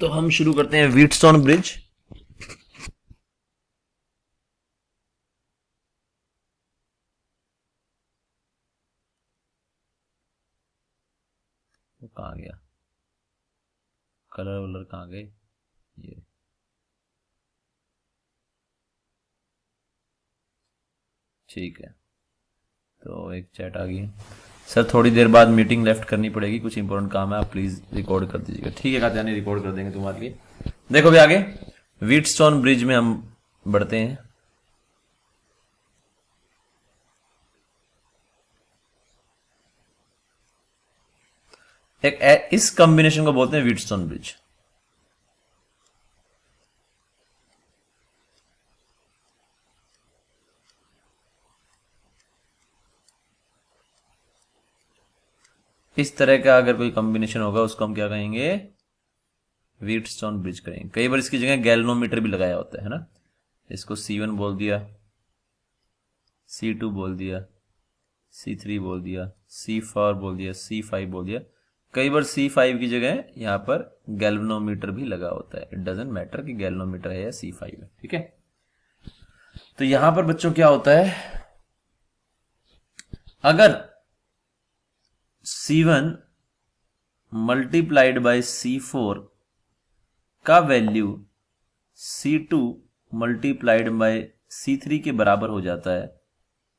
तो हम शुरू करते हैं व्हीटस्टोन ब्रिज। वो कहाँ गया, कलर वलर कहाँ गए ये। ठीक है, तो एक चैट आ गई है। सर थोड़ी देर बाद मीटिंग लेफ्ट करनी पड़ेगी, कुछ इंपॉर्टेंट काम है, आप प्लीज रिकॉर्ड कर दीजिएगा। ठीक है कात्यानी, रिकॉर्ड कर देंगे तुम्हारे लिए। देखो भी आगे व्हीटस्टोन ब्रिज में हम बढ़ते हैं। इस कॉम्बिनेशन को बोलते हैं व्हीटस्टोन ब्रिज। इस तरह का अगर कोई कॉम्बिनेशन होगा उसको हम क्या कहेंगे, व्हीटस्टोन ब्रिज करेंगे। कई बार इसकी जगह गैल्वेनोमीटर भी लगाया होता है ना। इसको C1 बोल दिया, C2 बोल दिया, C3 बोल दिया, C4 बोल दिया, C5 बोल दिया। कई बार C5 की जगह यहाँ पर गैल्वेनोमीटर भी लगा होता है। इट डजेंट मैटर कि गैल्वेनोमीटर है या C5 है। ठीक है, तो यहां पर बच्चों क्या होता है, अगर C1 मल्टीप्लाइड बाय C4 का value C2 multiplied by C3 के बराबर हो जाता है,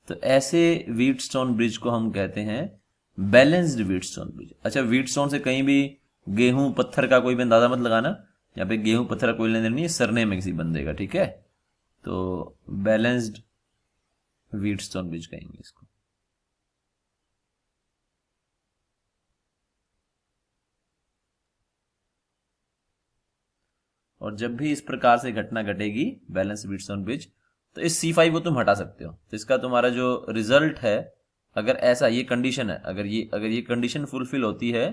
तो ऐसे व्हीटस्टोन ब्रिज को हम कहते हैं बैलेंस्ड व्हीटस्टोन ब्रिज। अच्छा, व्हीटस्टोन से कहीं भी गेहूं पत्थर का कोई भी अंदाजा मत लगाना। यहाँ पे गेहूं पत्थर का कोई लेन देन नहीं है, सरनेम है किसी बंदे का। ठीक है, तो बैलेंस्ड व्हीटस्टोन ब्रिज कहेंगे इसको। और जब भी इस प्रकार से घटना घटेगी बैलेंस व्हीटस्टोन ब्रिज, तो इस C5 को तुम हटा सकते हो। तो इसका तुम्हारा जो रिजल्ट है, अगर ऐसा ये कंडीशन है, अगर ये कंडीशन फुलफिल होती है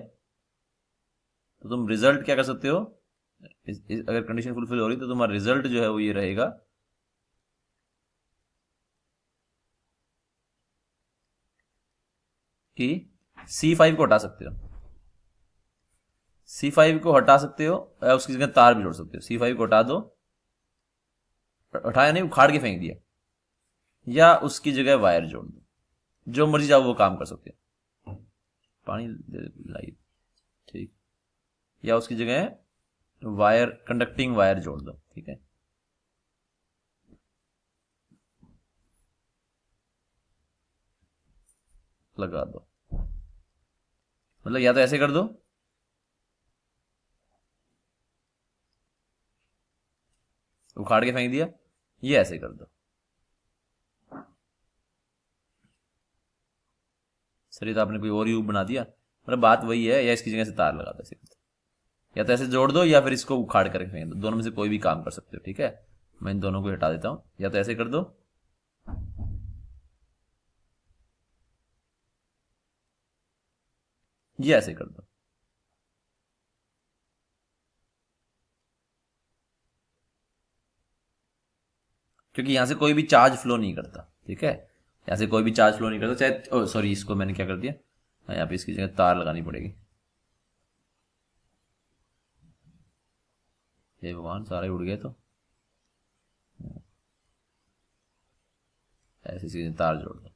तो तुम रिजल्ट क्या कर सकते हो। अगर कंडीशन फुलफिल हो रही तो तुम्हारा रिजल्ट जो है वो ये रहेगा कि C5 को हटा सकते हो। C5 को हटा सकते हो या उसकी जगह तार भी जोड़ सकते हो। C5 को हटा दो, हटाया नहीं, उखाड़ के फेंक दिया, या उसकी जगह वायर जोड़ दो, जो मर्जी चाहो वो काम कर सकते हो। पानी लाइए, ठीक, या उसकी जगह वायर, कंडक्टिंग वायर जोड़ दो। ठीक है, लगा दो, मतलब या तो ऐसे कर दो, उखाड़ के फेंक दिया, ये ऐसे कर दो। सर ये तो आपने कोई और यूब बना दिया, मतलब बात वही है, या इसकी जगह से तार लगा दो, ऐसे कर दो, या तो ऐसे जोड़ दो या फिर इसको उखाड़ करके फेंक दो। दोनों में से कोई भी काम कर सकते हो। ठीक है, मैं इन दोनों को हटा देता हूं, या तो ऐसे कर दो, ये ऐसे कर दो। क्योंकि यहां से कोई भी चार्ज फ्लो नहीं करता। ठीक है, यहां से कोई भी चार्ज फ्लो नहीं करता, चाहे सॉरी इसको मैंने क्या कर दिया, यहाँ पे इसकी जगह तार लगानी पड़ेगी। हे भगवान, सारे उड़ गए। तो ऐसे इसकी जगह तार जोड़ दो।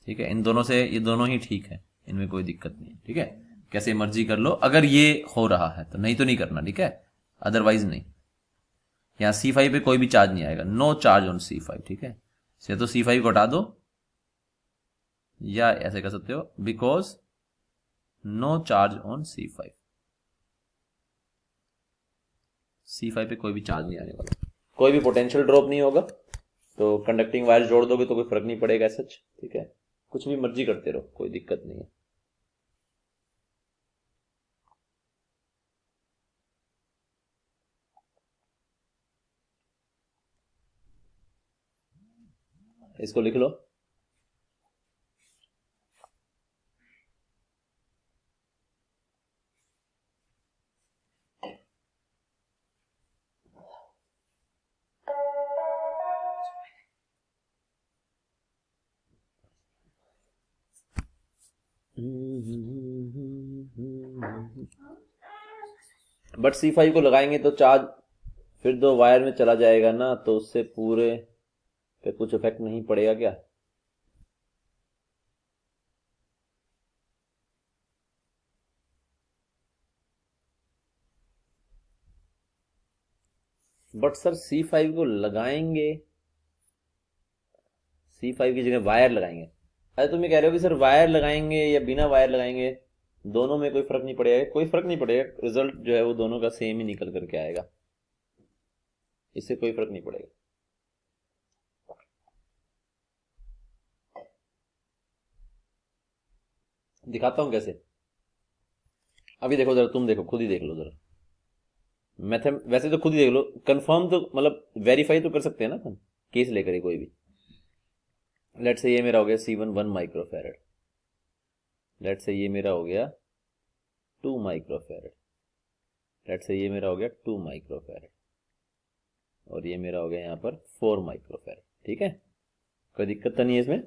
ठीक है, इन दोनों से ये दोनों ही ठीक है, इनमें कोई दिक्कत नहीं है। ठीक है, कैसे मर्जी कर लो, अगर ये हो रहा है तो, नहीं तो नहीं करना। ठीक है, अदरवाइज नहीं। यहाँ C5 पे कोई भी चार्ज नहीं आएगा, नो चार्ज ऑन C5। ठीक है, से तो C5 को हटा दो, या ऐसे कर सकते हो, because no charge on C5। C5 पे कोई भी चार्ज नहीं आने वाला, कोई भी पोटेंशियल ड्रॉप नहीं होगा। तो कंडक्टिंग वायर जोड़ दोगे तो कोई फर्क नहीं पड़ेगा सच। ठीक है, कुछ भी मर्जी करते रहो, कोई दिक्कत नहीं है। इसको लिख लो। बट C5 को लगाएंगे तो चार्ज फिर दो वायर में चला जाएगा ना, तो उससे पूरे पे कुछ इफेक्ट नहीं पड़ेगा क्या? बट सर C5 को लगाएंगे, C5 की जगह वायर लगाएंगे। अरे तुम ये कह रहे हो कि सर वायर लगाएंगे या बिना वायर लगाएंगे दोनों में कोई फर्क नहीं पड़ेगा? कोई फर्क नहीं पड़ेगा, रिजल्ट जो है वो दोनों का सेम ही निकल करके आएगा, इससे कोई फर्क नहीं पड़ेगा। दिखाता हूं कैसे। अभी देखो जरा, तुम देखो, खुद ही देख लो जरा। मैथम वैसे तो खुद ही देख लो, कंफर्म तो मतलब वेरीफाई तो कर सकते हैं ना हम, केस लेकर ही कोई भी। लेट से ये मेरा हो गया C1 1 माइक्रोफेरेड, लेट से ये मेरा हो गया 2 माइक्रोफेरेड, लेट से ये मेरा हो गया 2 माइक्रोफेरेड, और ये मेरा हो गया यहाँ पर 4 माइक्रोफेरेड। ठीक है, कोई दिक्कत तो नहीं है इसमें।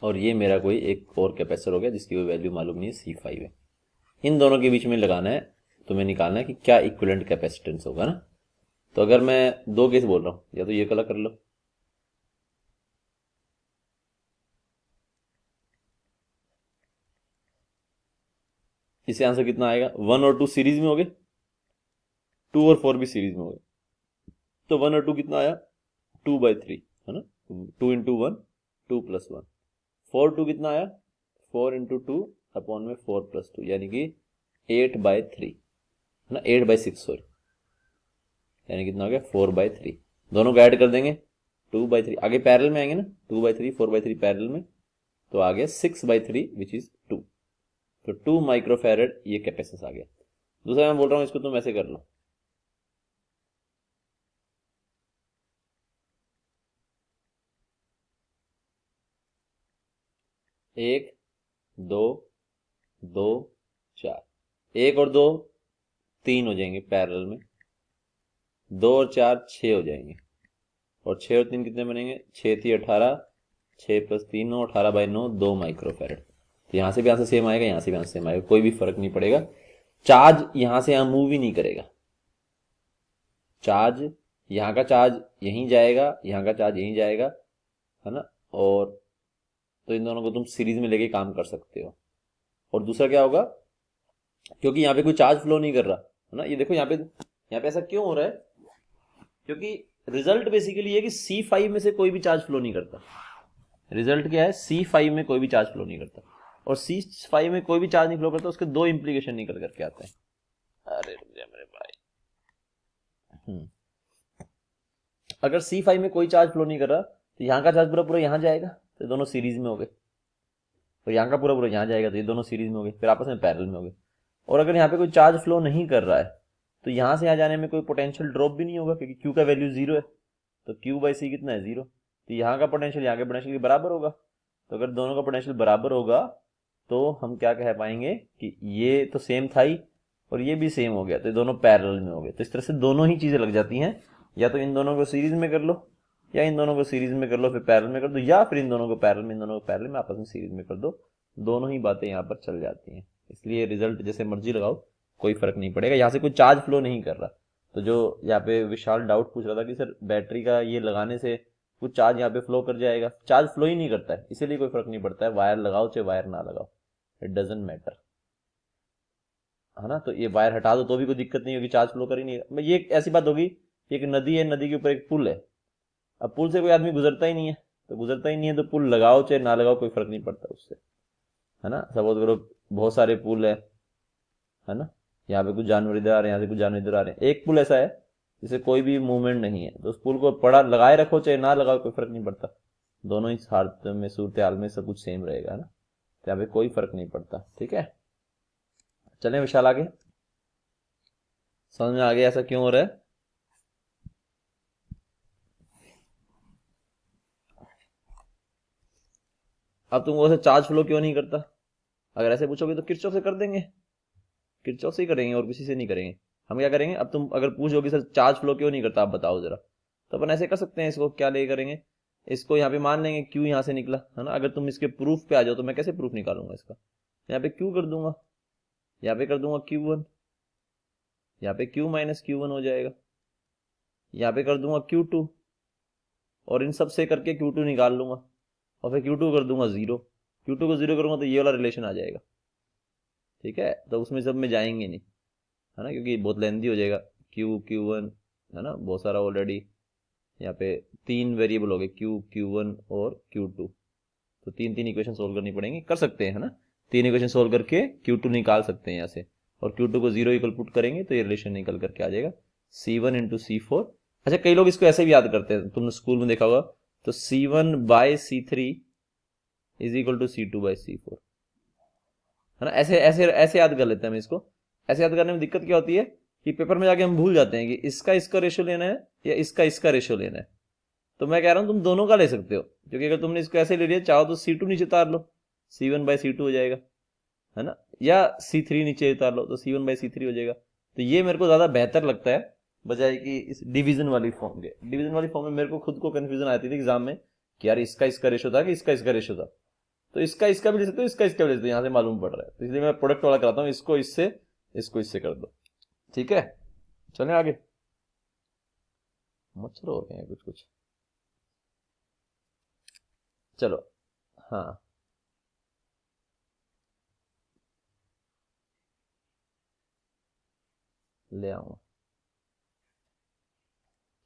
और ये मेरा कोई एक और कैपेसिटर हो गया जिसकी कोई वैल्यू मालूम नहीं है, C5 है। इन दोनों के बीच में लगाना है, तुम्हें निकालना है कि क्या इक्विवेलेंट कैपेसिटेंस होगा ना। तो अगर मैं दो केस बोल रहा हूँ, या तो ये कलर कर लो, इससे आंसर कितना आएगा? 1 और 2 सीरीज में हो गए, 2 और 4 भी सीरीज में हो गए, तो 1 और 2 कितना आया? 2/3 है ना, 2 इंटू 1 2 प्लस 1। 4 2 कितना आया? 4 इंटू 2 अपॉन में 4 प्लस 2, यानी कि 8/3 है ना, 8/6 सॉरी, यानी कितना हो गया? 4/3। दोनों को ऐड कर देंगे, 2/3 आगे पैरेलल में आएंगे ना, 2/3 4/3 पैरेलल में, तो आ गया 6/3 विच इज 2। तो 2 माइक्रोफेरेड ये कैपेसिटेंस आ गया। दूसरा मैं बोल रहा हूं, इसको तुम ऐसे कर लो, 1 2 2 4, 1 और 2 3 हो जाएंगे पैरेलल में, 2 और 4 6 हो जाएंगे, और 6 और 3 कितने बनेंगे? 6 3 18, 6 प्लस 3 9, 18/9 2 माइक्रोफेरेड। तो यहाँ से भी आंसर सेम आएगा, यहाँ से भी आंसर सेम आएगा, कोई भी फर्क नहीं पड़ेगा। चार्ज यहाँ से यहाँ मूव ही नहीं करेगा, चार्ज यहाँ का चार्ज यहीं जाएगा, यहाँ का चार्ज यहीं जाएगा, है ना। और तो इन दोनों को तुम सीरीज में लेके काम कर सकते हो। और दूसरा क्या होगा, क्योंकि यहाँ पे कोई चार्ज फ्लो नहीं कर रहा है ना, ये देखो यहाँ पे ऐसा क्यों हो रहा है? क्योंकि रिजल्ट बेसिकली है कि C5 में से कोई भी चार्ज फ्लो नहीं करता। रिजल्ट क्या है? C5 में कोई भी चार्ज फ्लो नहीं करता, और C5 में कोई भी चार्ज नहीं फ्लो करता, उसके दो इंप्लीकेशन निकल करके आते हैं। अरे रुक जा मेरे भाई, अगर C5 में कोई चार्ज फ्लो नहीं कर रहा तो यहाँ का चार्ज पूरा पूरा यहाँ जाएगा, तो दोनों सीरीज में हो गए, तो यहाँ का पूरा पूरा यहाँ जाएगा, तो ये दोनों सीरीज में हो गए, फिर आपस में पैरेलल में हो गए। और अगर यहाँ पे कोई चार्ज फ्लो नहीं कर रहा है तो यहाँ से यहाँ जाने में कोई पोटेंशियल ड्रॉप भी नहीं होगा, क्योंकि Q का वैल्यू 0 है, तो Q/C कितना है? 0। तो यहाँ का पोटेंशियल यहाँ के पोटेंशियल के बराबर होगा। तो अगर दोनों का पोटेंशियल बराबर होगा तो हम क्या कह पाएंगे कि ये तो सेम था ही और ये भी सेम हो गया, तो ये दोनों पैरेलल में हो गए। तो इस तरह से दोनों ही चीजें लग जाती हैं, या तो इन दोनों को सीरीज में कर लो, या इन दोनों को सीरीज में कर लो फिर पैरेलल में कर दो, या फिर इन दोनों को पैरेलल में, इन दोनों को पैरेलल में आपस में सीरीज में कर दो, दोनों ही बातें यहाँ पर चल जाती हैं। इसलिए रिजल्ट जैसे मर्जी लगाओ, कोई फर्क नहीं पड़ेगा, यहाँ से कोई चार्ज फ्लो नहीं कर रहा। तो जो यहाँ पे विशाल डाउट पूछ रहा था कि सर बैटरी का ये लगाने से कुछ चार्ज यहाँ पे फ्लो कर जाएगा, चार्ज फ्लो ही नहीं करता है, इसीलिए कोई फर्क नहीं पड़ता है, वायर लगाओ चाहे वायर ना लगाओ, इट डजेंट मैटर, है ना। तो ये वायर हटा दो तो भी कोई दिक्कत नहीं होगी, चार्ज फ्लो कर ही नहीं। ये ऐसी बात होगी, एक नदी है, नदी के ऊपर एक पुल है, अब पुल से कोई आदमी गुजरता ही नहीं है, तो गुजरता ही नहीं है तो पुल लगाओ चाहे ना लगाओ कोई फर्क नहीं पड़ता उससे, है ना। सपोज करो बहुत सारे पुल है ना, यहाँ पे कुछ जानवर इधर आ रहे हैं, यहाँ से कुछ जानवर इधर आ रहे हैं, एक पुल ऐसा है जिसे कोई भी मूवमेंट नहीं है, तो उस पुल को पड़ा लगाए रखो चाहे ना लगाओ कोई फर्क नहीं पड़ता, दोनों ही हालत में सूरत हाल में सब कुछ सेम रहेगा, है ना। तो यहाँ पे कोई फर्क नहीं पड़ता। ठीक है, चलें विशाल आगे, समझ में आ गया ऐसा क्यों हो रहा है? अब तुमको ऐसे चार्ज फ्लो क्यों नहीं करता, अगर ऐसे पूछोगे तो किरचॉफ से कर देंगे, किरचॉफ से ही करेंगे और किसी से नहीं करेंगे। हम क्या करेंगे, अब तुम अगर पूछोगे सर चार्ज फ्लो क्यों नहीं करता आप बताओ जरा, तो अपन ऐसे कर सकते हैं, इसको क्या ले करेंगे, इसको यहाँ पे मान लेंगे क्यू यहाँ से निकला, है ना। अगर तुम इसके प्रूफ पे आ जाओ तो मैं कैसे प्रूफ निकालूंगा इसका, यहाँ पे क्यू कर दूंगा, यहाँ पे कर दूंगा Q1, यहाँ पे Q माइनस Q1 हो जाएगा, यहाँ पे कर दूंगा Q2 और इन सब से करके Q2 निकाल लूंगा और फिर Q2 कर दूंगा 0, Q2 को 0 करूंगा तो ये वाला रिलेशन आ जाएगा। ठीक है, तो उसमें सब में जाएंगे नहीं, है ना, क्योंकि बहुत लेंथी हो जाएगा। Q1 है ना, बहुत सारा ऑलरेडी यहाँ पे 3 वेरिएबल हो गए, Q1 और Q2, तो 3 इक्वेशन सोल्व करनी पड़ेंगी, कर सकते हैं, है ना, 3 इक्वेशन सोल्व करके Q2 निकाल सकते हैं यहाँ से, और Q2 को 0 इक्वल पुट करेंगे तो ये रिलेशन निकल करके आ जाएगा C1 इंटू C4। अच्छा, कई लोग इसको ऐसे भी याद करते हैं, तुमने स्कूल में देखा होगा, तो C1 by C3 is equal to C2 by C4, है ना, ऐसे ऐसे ऐसे याद कर लेते हैं हम इसको। ऐसे याद करने में दिक्कत क्या होती है कि पेपर में जाके हम भूल जाते हैं कि इसका रेशियो लेना है या इसका रेशियो लेना है। तो मैं कह रहा हूं तुम दोनों का ले सकते हो, क्योंकि अगर तुमने इसको ऐसे ले लिया, चाहो तो C2 नीचे उतार लो, C1 बाय C2 हो जाएगा, है ना, या C3 नीचे उतार लो तो C1 बाय C3 हो जाएगा। तो ये मेरे को ज्यादा बेहतर लगता है बजाय कि इस डिवीजन वाली फॉर्म के। डिवीजन वाली फॉर्म में मेरे को खुद को कंफ्यूजन आती थी एग्जाम में कि यार इसका रेशियो था कि इसका रेशियो था, तो इसका भी ले सकते हो, इसका भी ले सकते हो, यहाँ से मालूम पड़ रहा है, तो इसलिए मैं प्रोडक्ट वाला कराता हूँ, इसको इससे कर दो। ठीक है, चलें आगे। मच्छर हो गए हैं कुछ कुछ, चलो। हाँ, ले आऊंगा,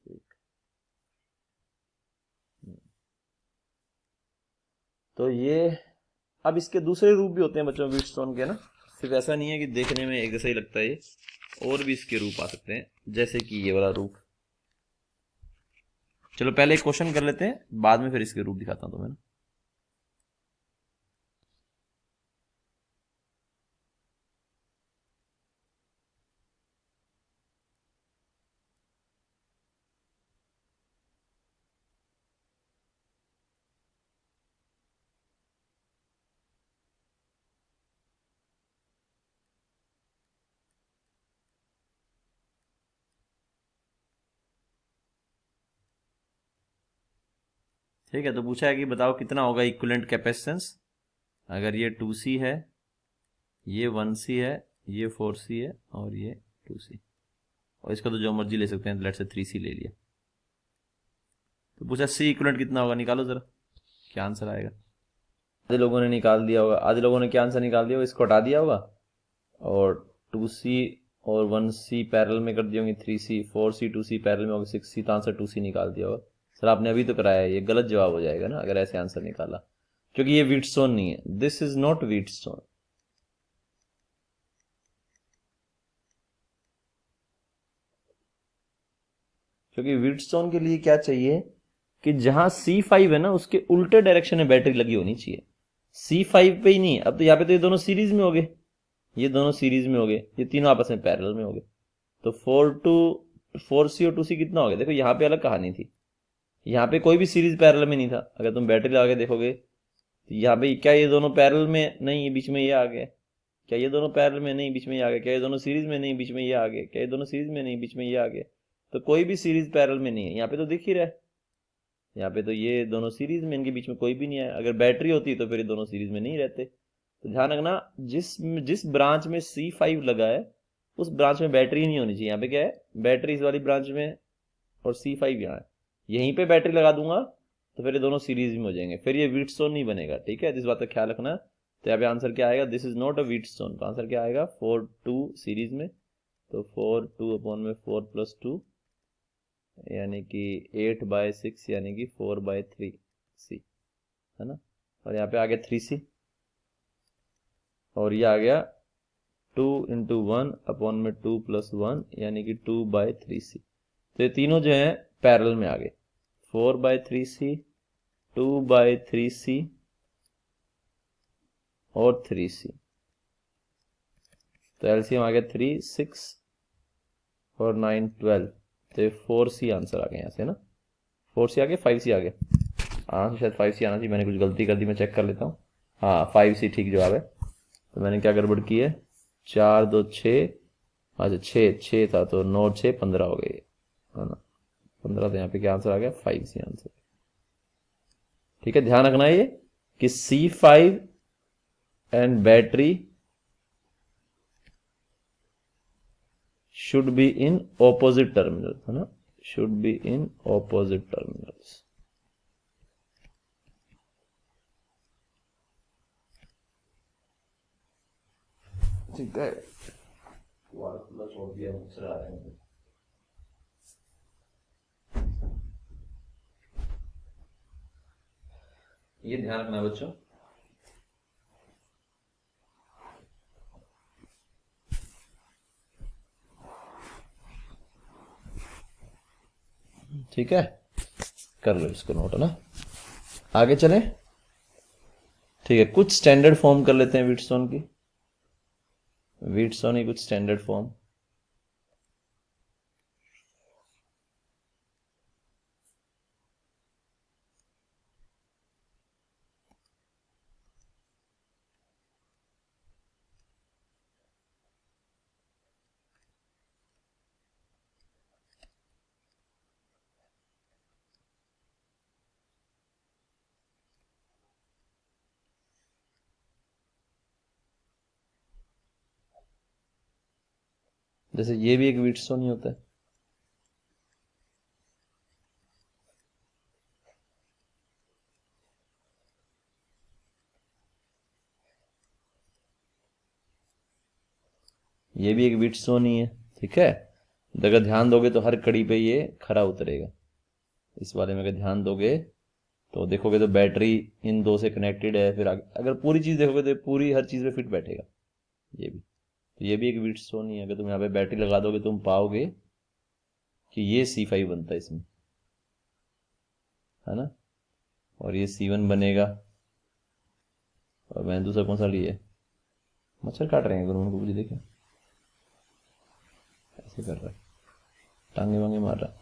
ठीक। तो ये, अब इसके दूसरे रूप भी होते हैं बच्चों व्हीटस्टोन के ना, सिर्फ ऐसा नहीं है कि देखने में एक जैसा ही लगता है ये, और भी इसके रूप आ सकते हैं, जैसे कि ये वाला रूप। चलो पहले एक क्वेश्चन कर लेते हैं, बाद में फिर इसके रूप दिखाता हूं तुम्हें ना। ठीक है, तो पूछा है कि बताओ कितना होगा इक्विवेलेंट कैपेसिटेंस अगर ये 2C है, ये 1C है, ये 4C है और ये 2C, और इसका तो जो मर्जी ले सकते हैं, लेट से 3C ले लिया। तो पूछा C इक्विवेलेंट कितना होगा, निकालो जरा क्या आंसर आएगा। आधे लोगों ने निकाल दिया होगा, आधे लोगों ने क्या आंसर निकाल दिया होगा, इसको हटा दिया होगा और 2C और 1C पैरेलल में कर दी होंगी, 3C 4C 2C पैरेलल में होगी 6C, तो आंसर 2C निकाल दिया होगा। सर आपने अभी तो कराया, ये गलत जवाब हो जाएगा ना अगर ऐसे आंसर निकाला, क्योंकि ये व्हीटस्टोन नहीं है, दिस इज नॉट व्हीटस्टोन। क्योंकि व्हीटस्टोन के लिए क्या चाहिए कि जहां C5 है ना, उसके उल्टे डायरेक्शन में बैटरी लगी होनी चाहिए, C5 पे ही नहीं। अब तो यहाँ पे तो ये दोनों सीरीज में हो गए, ये दोनों सीरीज में हो गए, ये तीनों आपस में पैरेलल में हो गए, तो 4C और 2C कितना हो गया। देखो यहाँ पे अलग कहानी थी, यहाँ पे कोई भी सीरीज पैरेलल में नहीं था, अगर तुम बैटरी लगा के देखोगे तो यहाँ पे क्या ये दोनों पैरेलल में नहीं, बीच में ये आ गया, क्या ये दोनों पैरेलल में नहीं, बीच में ये आ गया, क्या ये दोनों सीरीज में नहीं, बीच में ये आ गया, क्या ये दोनों सीरीज में नहीं, बीच में ये आ गया, तो कोई भी सीरीज पैरेलल में नहीं है। यहाँ पे तो दिख ही रहा है, यहाँ पे तो ये दोनों सीरीज में, इनके बीच में कोई भी नहीं है। अगर बैटरी होती तो फिर ये दोनों सीरीज में नहीं रहते। तो ध्यान रखना, जिस ब्रांच में C5 लगा है उस ब्रांच में बैटरी नहीं होनी चाहिए। यहाँ पे क्या है, बैटरी इस वाली ब्रांच में और C5 यहाँ है, यहीं पे बैटरी लगा दूंगा तो फिर ये दोनों सीरीज में हो जाएंगे, फिर ये व्हीटस्टोन नहीं बनेगा। ठीक है, इस बात का ख्याल रखना। तो यहाँ पे आंसर क्या आएगा, this is not a Wheatstone, तो आंसर क्या आएगा 4 2 सीरीज में, तो 4 2 अपॉन में 4 प्लस 2 यानी कि 8 बाय 6 यानी कि 4 बाय 3C, है ना, और यहाँ पे आ गया 3C और ये आ गया 2 इंटू 1 अपॉन में 2 प्लस 1 यानी कि 2 बाय 3C। तो ये तीनों जो है पैरेलल में आ गए, 4 बाय 3C 2 बाय 3C और 3C, तो एलसीएम आ गया 3 6 और 9 12, तो 4C आंसर आ गया यहाँ से ना, 4C आ गया, 5C आ गया, हाँ शायद 5C आना चाहिए, मैंने कुछ गलती कर दी, मैं चेक कर लेता हूँ। हाँ 5C ठीक जवाब है। तो मैंने क्या गड़बड़ की है, 4 2 6, अच्छा 6 था तो 9 6 15 हो गए, है ना, 15, तो यहाँ पे क्या आंसर आ गया 5C आंसर। ठीक है, ध्यान रखना ये कि C5 and battery should be in opposite terminal, है ना, should be in opposite terminals. ठीक है, छोड़ दिया, मच्छर आ रहे हैं। ये ध्यान रखना बच्चों, ठीक है, कर लो इसको नोट, है ना। आगे चलें, ठीक है, कुछ स्टैंडर्ड फॉर्म कर लेते हैं व्हीटस्टोन की, व्हीटस्टोन की कुछ स्टैंडर्ड फॉर्म। जैसे ये भी एक व्हीटस्टोन ही होता है, ये भी एक व्हीटस्टोन ही है, ठीक है। अगर ध्यान दोगे तो हर कड़ी पे ये खरा उतरेगा। इस वाले में अगर ध्यान दोगे तो देखोगे तो बैटरी इन दो से कनेक्टेड है, फिर अगर पूरी चीज देखोगे तो पूरी हर चीज पे फिट बैठेगा। ये भी, तो ये भी एक व्हीटस्टोन ही है। अगर तुम यहाँ पे बैटरी लगा दोगे तुम पाओगे कि ये C5 बनता है इसमें, है ना, और ये C1 बनेगा। और मैंने दूसरा कौन सा लिए, मच्छर काट रहे हैं अगर उनको, मुझे देखे ऐसे कर रहा है, टांगे वांगे मार रहा है।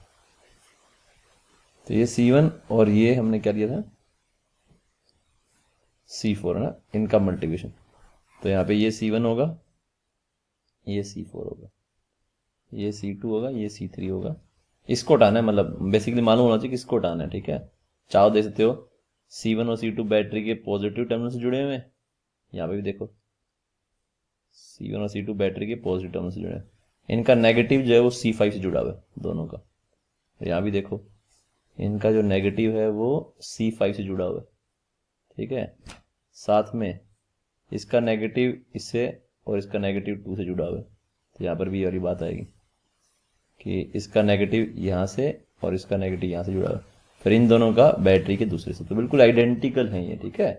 तो ये C1 और ये हमने क्या लिया था, C4, है ना, इनका मल्टीप्लिकेशन। तो यहाँ पे ये C1 होगा, ये C4 होगा, ये C2 होगा, ये C3 होगा। इसको हटाना है, मतलब बेसिकली मालूम होना चाहिए कि इसको हटाना है, ठीक है। चाहो दे सकते हो C1 और C2 बैटरी के पॉजिटिव टर्मिनल से जुड़े हुए हैं, यहाँ पे भी देखो C1 और C2 बैटरी के पॉजिटिव टर्मिनल से जुड़े हैं। इनका नेगेटिव जो है वो C5 से जुड़ा हुआ है दोनों का। यहाँ भी देखो इनका जो नेगेटिव है वो C5 से जुड़ा हुआ है, ठीक है। साथ में इसका नेगेटिव इससे और इसका नेगेटिव 2 से जुड़ा हुआ है। तो यहाँ पर भी ये वाली बात आएगी कि इसका नेगेटिव यहाँ से और इसका नेगेटिव यहाँ से जुड़ा हुआ है, फिर इन दोनों का बैटरी के दूसरे से, तो बिल्कुल आइडेंटिकल है ये, ठीक है।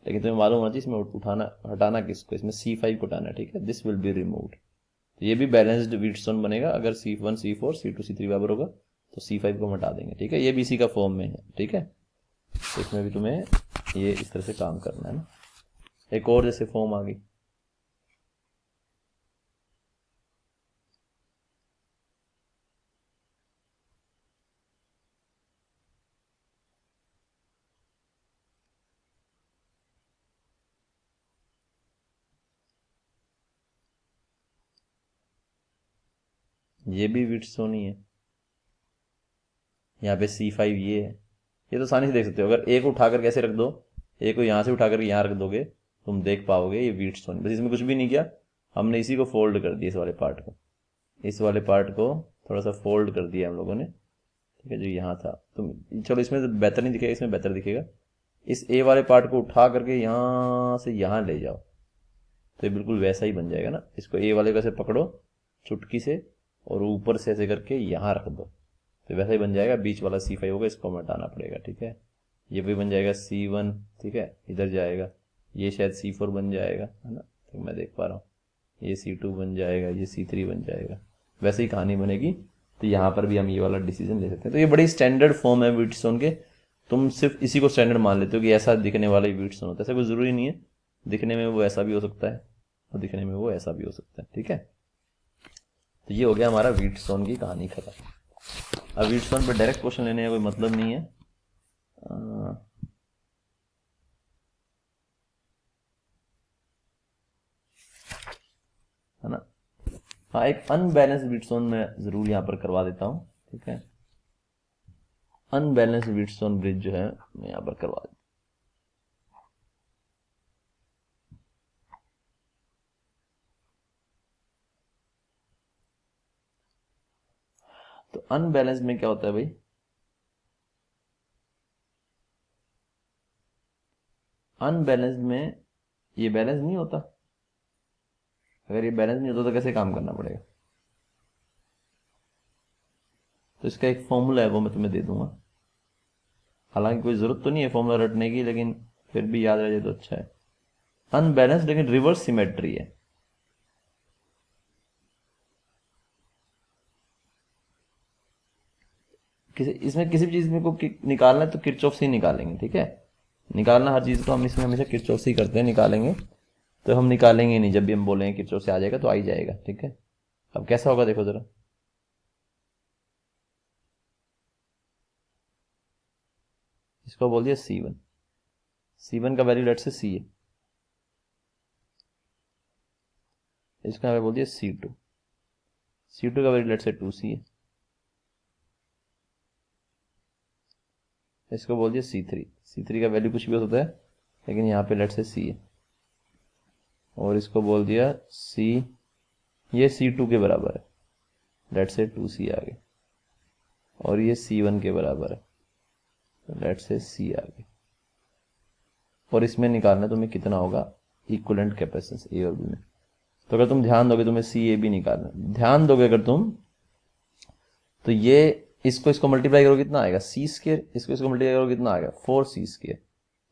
लेकिन तुम्हें मालूम होना चाहिए इसमें उठाना हटाना किसको, इसमें C5 को हटाना है, ठीक है। This will be removed. तो ये भी बैलेंस्ड व्हीटस्टोन बनेगा। अगर C1 C4 C2 C3 बराबर होगा तो C5 को हटा देंगे, ठीक है। ये भी इसी का फॉर्म में है, ठीक है। तो इसमें भी तुम्हें ये इस तरह से काम करना है ना। एक और जैसे फॉर्म आ गई, ये भी व्हीटस्टोन ही है। यहाँ पे C5 ये है, ये तो आसानी से देख सकते हो। अगर एक उठाकर कैसे रख दो, एक को यहाँ से उठाकर यहाँ रख दोगे तुम देख पाओगे ये व्हीटस्टोन। बस इसमें कुछ भी नहीं किया, हमने इसी को फोल्ड कर दिया, इस वाले पार्ट को, इस वाले पार्ट को थोड़ा सा फोल्ड कर दिया हम लोगों ने, ठीक है। जो यहाँ था तुम, चलो इसमें तो बेहतर नहीं दिखेगा, इसमें बेहतर दिखेगा। इस ए वाले पार्ट को उठा करके यहाँ से यहाँ ले जाओ तो ये बिल्कुल वैसा ही बन जाएगा ना। इसको ए वाले को ऐसे पकड़ो चुटकी से और ऊपर से ऐसे करके यहाँ रख दो तो वैसा ही बन जाएगा। बीच वाला C5 होगा, इसको हटाना पड़ेगा, ठीक है। ये भी बन जाएगा C1, ठीक है, इधर जाएगा। ये शायद C4 बन जाएगा, है ना, तो मैं देख पा रहा हूँ। ये C2 बन जाएगा, ये C3 बन जाएगा, वैसे ही कहानी बनेगी। तो यहाँ पर भी हम ये वाला डिसीजन ले सकते हैं। तो ये बड़ी स्टैंडर्ड फॉर्म है व्हीटस्टोन के। तुम सिर्फ इसी को स्टैंडर्ड मान लेते हो कि ऐसा दिखने वाला ही व्हीटस्टोन होता है। ऐसा कोई ज़रूरी नहीं है, दिखने में वो ऐसा भी हो सकता है और दिखने में वो ऐसा भी हो सकता है, ठीक है। तो ये हो गया हमारा व्हीटस्टोन की कहानी खत्म। अब व्हीटस्टोन पे डायरेक्ट क्वेश्चन लेने का कोई मतलब नहीं है। है ना। हाँ, एक अनबैलेंस व्हीटस्टोन मैं जरूर यहाँ पर करवा देता हूँ, ठीक है। अनबैलेंस व्हीटस्टोन ब्रिज जो है मैं यहाँ पर करवा देता हूँ। तो अनबैलेंस्ड में क्या होता है भाई, अनबैलेंस्ड में ये बैलेंस नहीं होता। अगर ये बैलेंस नहीं होता तो कैसे काम करना पड़ेगा? तो इसका एक फॉर्मूला है, वो मैं तुम्हें दे दूंगा। हालांकि कोई जरूरत तो नहीं है फॉर्मूला रटने की, लेकिन फिर भी याद रह जाए तो अच्छा है। अनबैलेंस्ड लेकिन रिवर्स सिमेट्री है। इसमें किसी भी चीज में को निकालना है तो किरचॉफ से ही निकालेंगे, ठीक है। निकालना हर चीज को हम इसमें हमेशा किरचॉफ से ही करते हैं, निकालेंगे तो हम निकालेंगे नहीं, जब भी हम बोलेंगे किरचॉफ से आ जाएगा तो आ ही जाएगा, ठीक है। अब कैसा होगा देखो जरा, इसको बोल दिया C1, C1 का वैल्यू लेट से C है, इसका यहाँ पे बोल दिया C2, C2 का वैल्यू लेट से 2C है, इसको बोल दिया C3, C3 का वैल्यू कुछ भी हो सकता है लेकिन यहाँ पे लेट से C है, और इसको बोल दिया C, ये C2 के बराबर है, लेट से 2C आ गए, और ये C1 के बराबर है, लेट से C आ गए, और इसमें निकालना तुम्हें कितना होगा इक्विवेलेंट कैपेसिटेंस ए और बी में। तो अगर तुम ध्यान दोगे तुम्हें सी ए बी निकालना, ध्यान दोगे अगर तुम, तो ये इसको मल्टीप्लाई करो कितना आएगा सी स्क्वायर, इसको मल्टीप्लाई करो कितना आएगा 4C स्क्वायर।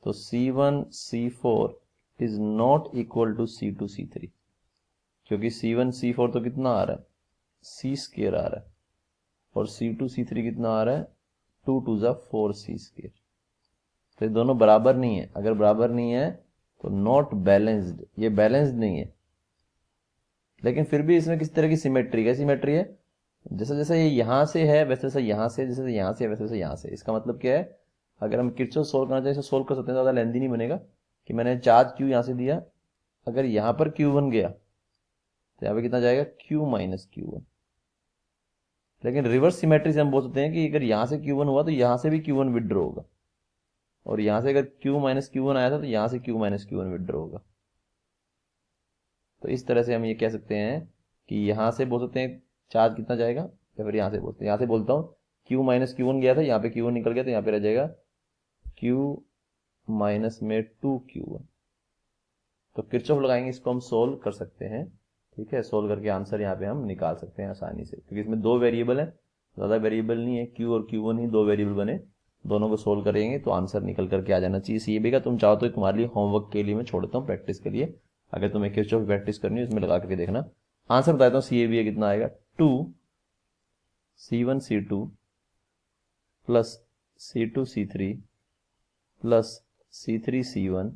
तो C1 C4 is not equal to C2 C3, क्योंकि C1 C4 तो कितना आ रहा है C स्क्वायर आ रहा है, और C2 C3 कितना आ रहा है 2 2 जा 4C स्क्वायर। तो ये दोनों बराबर नहीं है, अगर बराबर नहीं है तो नॉट बैलेंस्ड, ये बैलेंस्ड नहीं है। लेकिन फिर भी इसमें किस तरह की सिमेट्री है, सिमेट्री है जैसे जैसे ये यहां से है वैसे वैसे यहां से, जैसे यहां से वैसे वैसे यहां से। इसका मतलब क्या है, अगर हम किरचॉफ सोल्व करना चाहें सोल्व कर सकते हैं, ज्यादा लेंथी नहीं बनेगा कि मैंने चार्ज Q यहां से दिया, अगर यहां पर Q1 गया तो यहाँ पे कितना जाएगा Q माइनस Q1। लेकिन रिवर्स सिमेट्री से हम बोल सकते हैं कि अगर यहां से Q1 हुआ तो यहां से भी Q1 विड्रॉ होगा, और यहां से अगर Q माइनस Q1 आया था तो यहां से Q माइनस Q1 विड्रॉ होगा। तो इस तरह से हम ये कह सकते हैं कि यहां से बोल सकते हैं चार्ज कितना जाएगा, या फिर यहां से बोलते हैं, यहां से बोलता हूँ Q माइनस Q1 गया था, यहाँ पे Q1 निकल गया तो यहाँ पे रह जाएगा Q माइनस में 2Q1। तो किरचॉफ लगाएंगे, इसको हम सोल्व कर सकते हैं, ठीक है। सोल्व करके आंसर यहाँ पे हम निकाल सकते हैं आसानी से, क्योंकि इसमें दो वेरिएबल है, ज्यादा वेरिएबल नहीं है, Q और Q1 ही दो वेरिएबल बने, दोनों को सोल्व करेंगे तो आंसर निकल करके आ जाना चाहिए CAB का। तुम चाहो तो तुम्हारे लिए होमवर्क के लिए मैं छोड़ देता हूँ प्रैक्टिस के लिए, अगर तुम्हें किरचॉफ प्रैक्टिस करनी है इसमें लगा करके देखना। आंसर बताता हूँ CAB कितना आएगा, 2C1 C2 plus C2 C3 plus C3 C1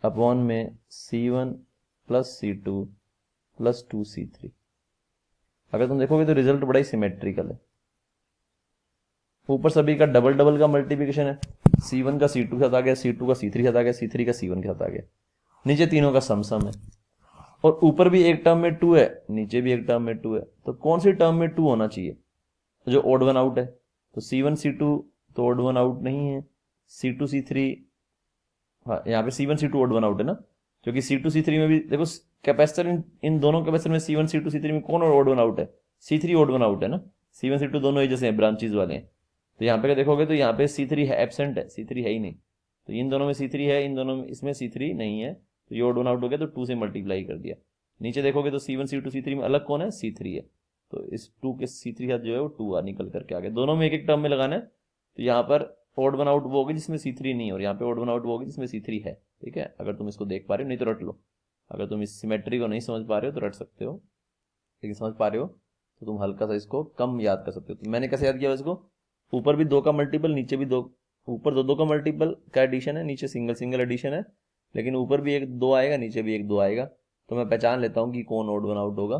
upon में C1 plus C2 plus 2C3। अगर तुम देखोगे तो रिजल्ट बड़ा ही सिमेट्रिकल है, ऊपर सभी का डबल डबल का मल्टीप्लिकेशन है, C1 का C2 के साथ आ गया, C2 का C3 के साथ आ गया, C3 का C1 के साथ आ गया, नीचे तीनों का सम है, और ऊपर भी एक टर्म में 2 है, नीचे भी एक टर्म में 2 है। तो कौन सी टर्म में 2 होना चाहिए, जो ओड वन आउट है। तो C1 C2 तो ओड वन आउट नहीं है, C2 C3, हाँ यहाँ पे C1 C2 odd one out है ना, क्योंकि C2 C3 में भी देखो कैपेसिटर, इन दोनों कैपेसिटर में C1 C2 C3 में कौन ओड वन आउट है, C3 ओड वन आउट है ना, C1 C2 दोनों ही जैसे हैं, ब्रांचेज वाले हैं। तो यहाँ पे देखोगे तो यहाँ पे C3 है, एब्सेंट है, C3 है ही नहीं, तो इन दोनों में C3 है, इन दोनों में इसमें C3 नहीं है, तो ये ओड वन आउट हो गया, तो 2 से मल्टीप्लाई कर दिया। नीचे देखोगे तो C1 C2 C3 में अलग कौन है, C3 है, तो इस 2 के C3 साथ जो है वो 2 निकल करके आ गया। दोनों में एक एक टर्म में लगाना है, तो यहाँ पर ओड वन आउट वो होगी जिसमें C3 नहीं है, और यहाँ पे ओड वन आउट वो होगी जिसमें C3 है, ठीक है। अगर तुम इसको देख पा रहे हो, नहीं तो रट लो, अगर तुम इस सिमेट्री को नहीं समझ पा रहे हो तो रट सकते हो, लेकिन समझ पा रहे हो तो तुम हल्का सा इसको कम याद कर सकते हो। तो मैंने कैसे याद किया इसको, ऊपर भी 2 का मल्टीपल, नीचे भी 2, ऊपर 2 2 का मल्टीपल का एडिशन है, नीचे सिंगल सिंगल एडिशन है, लेकिन ऊपर भी एक 2 आएगा, नीचे भी एक 2 आएगा, तो मैं पहचान लेता हूँ कि कौन ओड वन आउट होगा।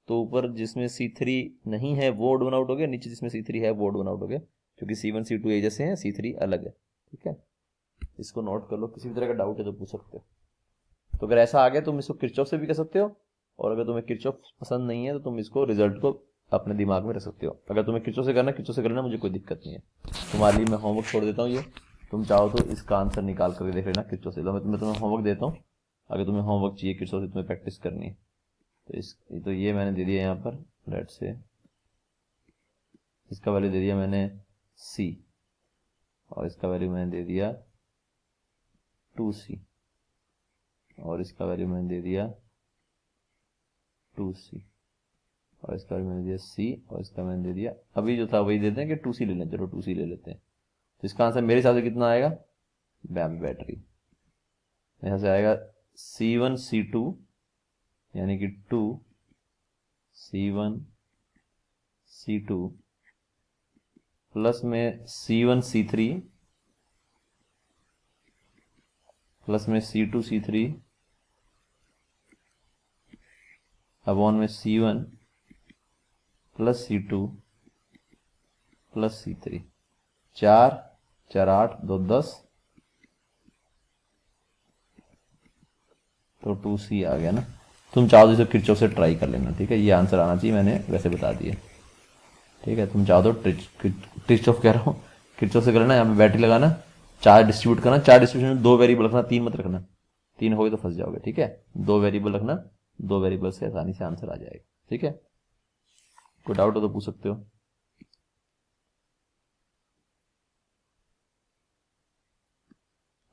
तो ऊपर जिसमें C3 नहीं है वो ओड वन आउट हो गया, नीचे जिसमें C3 है वो ओड वन आउट हो गया, क्योंकि C1 C2 एक जैसे हैं, C3 अलग है, ठीक है। इसको नोट कर लो, किसी भी तरह का डाउट है तो पूछ सकते हो। तो अगर ऐसा आ गया तुम इसको किरचॉफ से भी कर सकते हो, और अगर तुम्हें किरचॉफ पसंद नहीं है तो तुम इसको रिजल्ट को अपने दिमाग में रख सकते हो। अगर तुम्हें किरचॉफ से करना किरचॉफ से करना, मुझे कोई दिक्कत नहीं है। तुम्हारे लिए मैं होमवर्क छोड़ देता हूँ, ये तुम चाहो तो इसका आंसर निकाल करके देख लेना किरचॉफ से। मैं तुम्हें होमवर्क देता हूँ, अगर तुम्हें होमवर्क चाहिए किरचॉफ से तुम्हें प्रैक्टिस करनी है तो ये मैंने दे दिया यहाँ पर, लेट्स से इसका वैल्यू दे दिया मैंने C, और इसका वैल्यू मैंने दे दिया 2C, और इसका वैल्यू मैंने दे दिया 2C, और इसका वैल्यू मैंने दे दिया C, और इसका मैंने दे दिया, अभी जो था वही देते हैं कि 2C ले लें, चलो 2C ले लेते हैं। तो इसका आंसर मेरे हिसाब से कितना आएगा, बैटरी यहाँ से आएगा C1 C2 यानी कि 2 C1 C2 प्लस में C1 C3 प्लस में C2 C3 अपॉन में C1 plus C2 plus C3, 4 4 8 2 10, तो 2C आ गया ना। तुम चाहो तो इसे किरचॉफ से ट्राई कर लेना, ठीक है, ये आंसर आना चाहिए, मैंने वैसे बता दिया, ठीक है। तुम चाहो तो किरचॉफ कह रहा हूँ, किरचॉफ से कर लेना। यहाँ पे बैटरी लगाना, 4 डिस्ट्रीब्यूट करना, 4 डिस्ट्रीब्यूशन में 2 वेरिएबल रखना, 3 मत रखना, 3 हो गए तो फंस जाओगे, ठीक है। 2 वेरिएबल रखना, 2 वेरिएबल से आसानी से आंसर आ जाएगा, ठीक है। कोई डाउट हो तो पूछ सकते हो।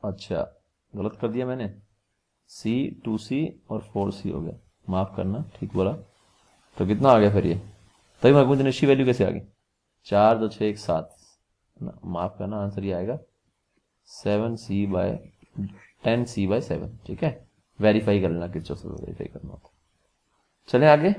अच्छा, गलत कर दिया मैंने, C 2C और 4C हो गया, माफ करना, ठीक बोला। तो कितना आ गया फिर ये, तभी मैं पूछ निश्चित वैल्यू कैसे आ गई, 4 2 6 1 7, माफ करना, आंसर ये आएगा 10C/7, ठीक है। वेरीफाई कर लेना, किरचॉफ से वेरीफाई करना होता। चलें आगे।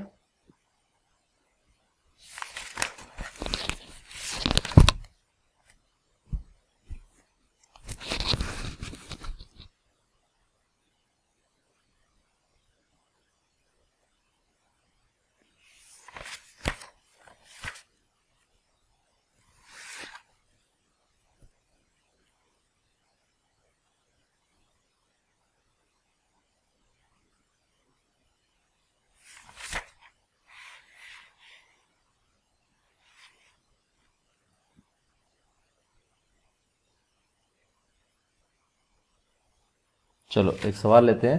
चलो एक सवाल लेते हैं,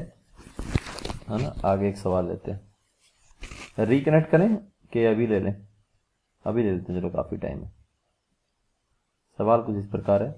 है ना, आगे एक सवाल लेते हैं। रिकनेक्ट करें कि अभी ले लें, अभी ले लेते हैं, चलो काफ़ी टाइम है। सवाल कुछ इस प्रकार है,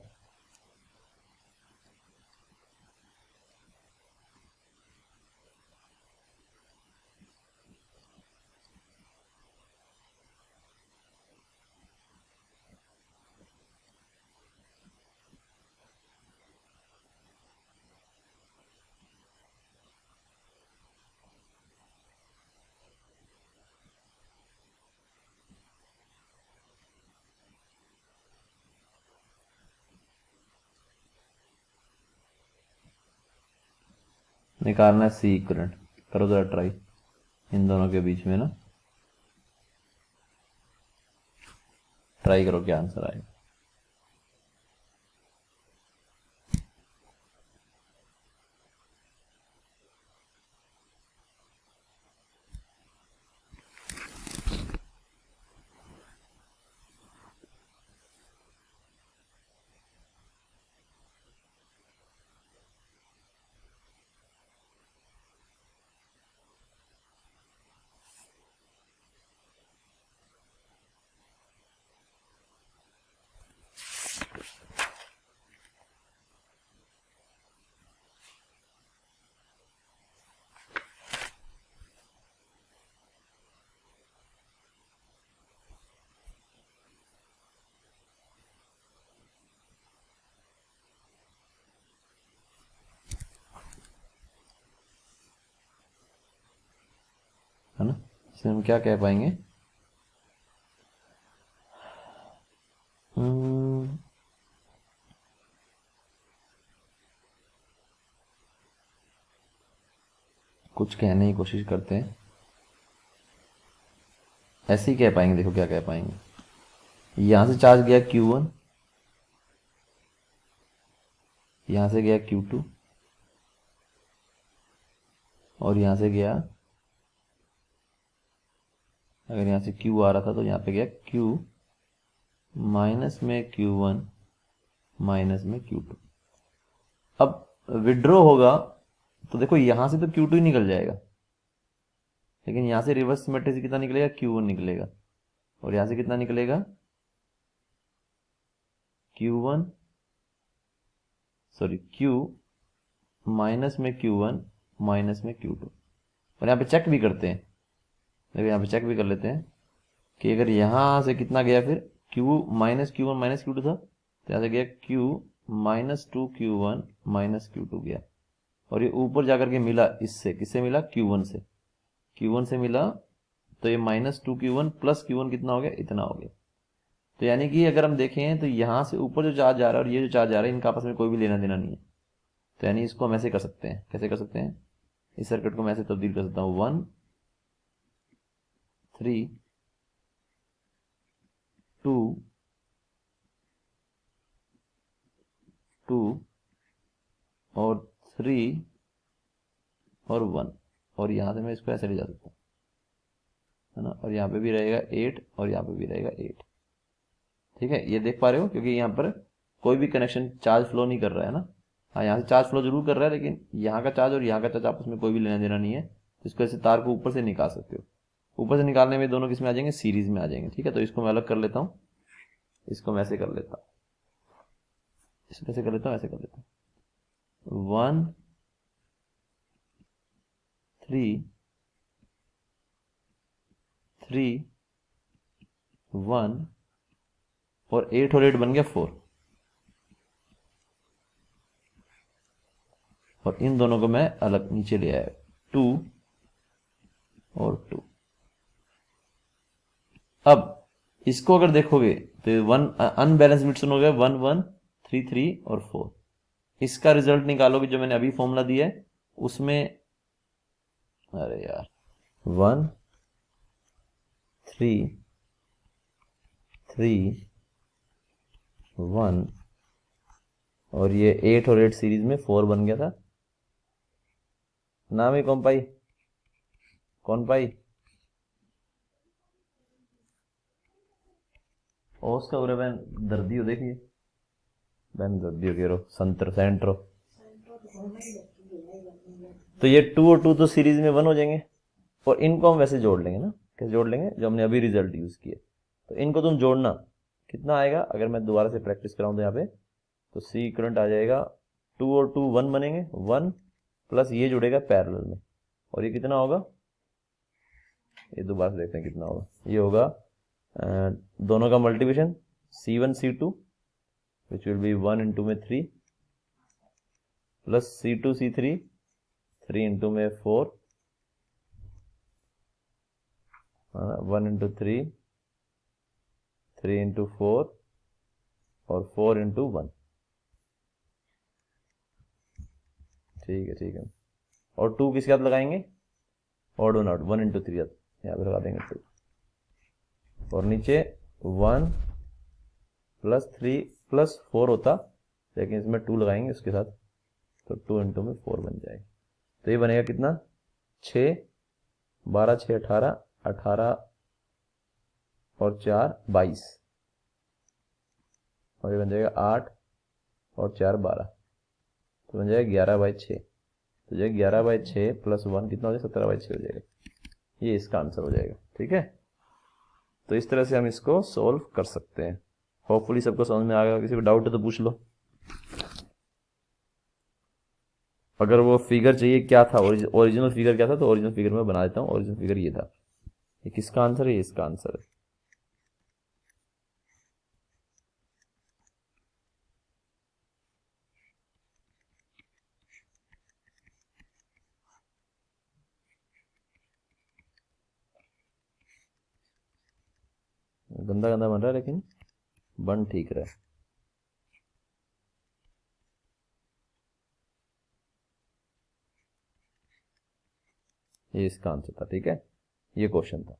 निकालना है सी इक्विवेलेंट। करो जरा ट्राई इन दोनों के बीच में ना, ट्राई करो क्या आंसर आएगा। है ना, इसमें हम क्या कह पाएंगे, कुछ कहने की कोशिश करते हैं, ऐसे ही कह पाएंगे। देखो क्या कह पाएंगे, यहां से चार्ज गया Q1, यहां से गया Q2, और यहां से गया, अगर यहां से Q आ रहा था तो यहां पे गया Q माइनस में Q1 माइनस में Q2। अब विड्रॉ होगा तो देखो यहां से तो Q2 ही निकल जाएगा, लेकिन यहां से रिवर्स सिमेट्री से कितना निकलेगा, Q1 निकलेगा, और यहां से कितना निकलेगा, Q1 सॉरी Q माइनस में Q1 माइनस में Q2, और यहाँ पे चेक भी करते हैं, देखो यहाँ पे चेक भी कर लेते हैं कि अगर यहाँ से कितना गया, फिर Q minus Q1 minus Q2 था, तो यहाँ से गया Q minus 2Q1 minus Q2 गया, और ये ऊपर जाकर के मिला इससे, किससे मिला, Q1 से, Q1 से मिला, तो ये माइनस 2Q1 प्लस Q1 कितना हो गया, इतना हो गया। तो यानी कि अगर हम देखें तो यहाँ से ऊपर जो चार्ज जा रहा है और ये जो चार्ज जा रहा है, इनका आपस में कोई भी लेना देना नहीं है। तो यानी इसको हम ऐसे कर सकते हैं, कैसे कर सकते हैं, इस सर्किट को मैं ऐसे तब्दील कर सकता हूँ, 1 3 2 2 और 3 और 1, और यहाँ से मैं इसको ऐसे ले जा सकता हूँ, है ना, और यहाँ पे भी रहेगा 8 और यहाँ पे भी रहेगा 8। ठीक है, ये देख पा रहे हो, क्योंकि यहाँ पर कोई भी कनेक्शन चार्ज फ्लो नहीं कर रहा है ना। हाँ, यहाँ से चार्ज फ्लो जरूर कर रहा है, लेकिन यहाँ का चार्ज और यहाँ का चार्ज आपस में कोई भी लेना देना नहीं है। तो इसको ऐसे तार को ऊपर से निकाल सकते हो, ऊपर से निकालने में दोनों किस में आ जाएंगे, सीरीज में आ जाएंगे। ठीक है, तो इसको मैं अलग कर लेता हूँ, इसको मैं ऐसे कर लेता हूँ, इसको ऐसे कर लेता हूँ, ऐसे कर लेता हूँ, 1 3 3 1 और 8 और 8 बन गया 4, और इन दोनों को मैं अलग नीचे ले आया, 2 और 2। अब इसको अगर देखोगे तो वन अनबैलेंस मिक्सचर हो गया, 1 1 3 3 और 4। इसका रिजल्ट निकालोगे जो मैंने अभी फॉर्मूला दिया है उसमें, अरे यार, 1 3 3 1 और ये 8 और 8 सीरीज में 4 बन गया था। नाम ही कौन पाई, कौन पाई, और उसका उरे बहन दर्दी हो, देखिए बहन दर्दी हो गया रो, संतर सेंट्रो। तो ये 2 और 2 तो सीरीज में 1 हो जाएंगे, और इनको हम वैसे जोड़ लेंगे ना, कैसे जोड़ लेंगे, जो हमने अभी रिजल्ट यूज किए। तो इनको तुम जोड़ना, कितना आएगा, अगर मैं दोबारा से प्रैक्टिस कराऊं तो यहाँ पे, तो सी करंट आ जाएगा, 2 और 2 1 बनेंगे, 1 प्लस ये जुड़ेगा पैरेलल में, और ये कितना होगा, ये दोबारा से देखते हैं कितना होगा, ये होगा दोनों का multiplication, C1 C2 which will be 1 into में 3 प्लस C2 C3 3 इंटू में 4, 1 इंटू 3 3 इंटू 4 और 4 इंटू 1। ठीक है, ठीक है, और 2 किसके साथ लगाएंगे, ऑड वन आउट, 1 इंटू 3 यहाँ पे लगा देंगे 2, और नीचे 1 प्लस 3 प्लस 4 होता, लेकिन इसमें 2 लगाएंगे उसके साथ, तो 2 इंटू में 4 बन जाएगा। तो ये बनेगा कितना, 6 12 6 18 18 और 4 22, और ये बन जाएगा 8 और 4 12, तो बन जाएगा 11/6। तो जो 11/6 प्लस 1 कितना हो जाएगा, 17/6 हो जाएगा। ये इसका आंसर हो जाएगा। ठीक है, तो इस तरह से हम इसको सॉल्व कर सकते हैं। होपफुली सबको समझ में आ गया, किसी को डाउट है तो पूछ लो। अगर वो फिगर चाहिए क्या था, ओरिजिनल फिगर क्या था, तो ओरिजिनल फिगर में बना देता हूँ। ओरिजिनल फिगर ये था, ये किसका आंसर है, ये इसका आंसर है। गंदा गंदा बन रहा है, लेकिन बन ठीक रहा है। ये इसका आंसर था। ठीक है, ये क्वेश्चन था।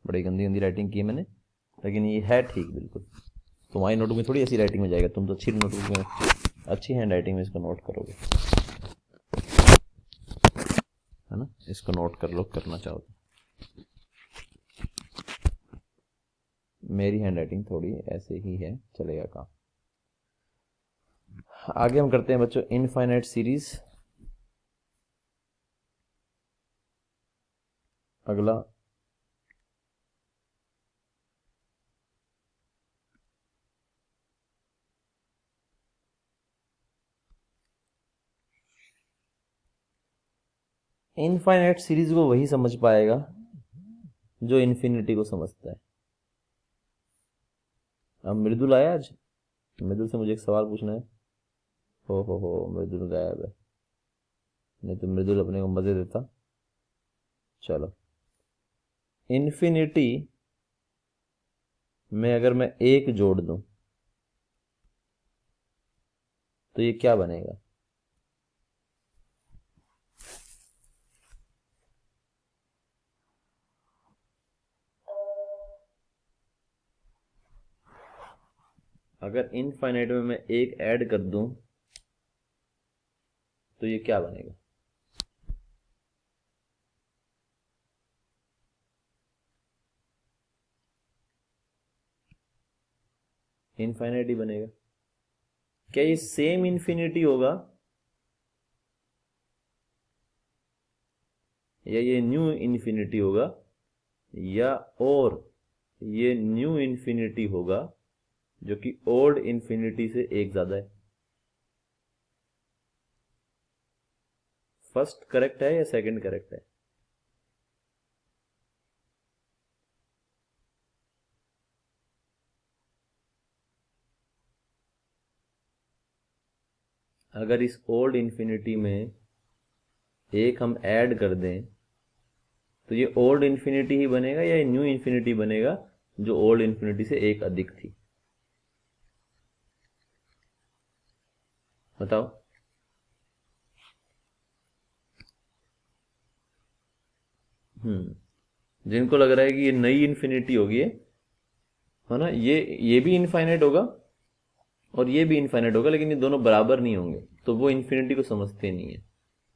बड़ी गंदी गंदी राइटिंग की है मैंने, लेकिन ये है ठीक बिल्कुल। तुम्हारी नोटबुक में थोड़ी ऐसी राइटिंग में जाएगा, तुम तो अच्छी नोटबुक में, अच्छी हैंड राइटिंग में इसको नोट करोगे, है ना। इसको नोट कर लो, करना चाहो तो। मेरी हैंड राइटिंग थोड़ी ऐसे ही है, चलेगा काम। आगे हम करते हैं बच्चों इनफाइनाइट सीरीज। अगला इनफाइनाइट सीरीज को वही समझ पाएगा जो इन्फिनिटी को समझता है। अब मृदुल आया आज, मृदुल से मुझे एक सवाल पूछना है। हो मृदुल गायब है, नहीं तो मृदुल अपने को मजे देता। चलो, इन्फिनिटी में अगर मैं एक जोड़ दूं तो ये क्या बनेगा? अगर इनफाइनाइट में मैं एक ऐड कर दूं तो ये क्या बनेगा? इनफाइनाइट ही बनेगा। क्या ये सेम इन्फिनिटी होगा या ये न्यू इन्फिनिटी होगा, या और ये न्यू इन्फिनिटी होगा जो कि ओल्ड इन्फिनिटी से एक ज्यादा है? फर्स्ट करेक्ट है या सेकंड करेक्ट है? अगर इस ओल्ड इन्फिनिटी में एक हम ऐड कर दें तो ये ओल्ड इन्फिनिटी ही बनेगा या ये न्यू इन्फिनिटी बनेगा जो ओल्ड इन्फिनिटी से एक अधिक थी? बताओ। जिनको लग रहा है कि ये नई इन्फिनिटी होगी, है ना, ये भी इनफाइनाइट होगा और ये भी इनफाइनाइट होगा, लेकिन ये दोनों बराबर नहीं होंगे, तो वो इन्फिनिटी को समझते नहीं है।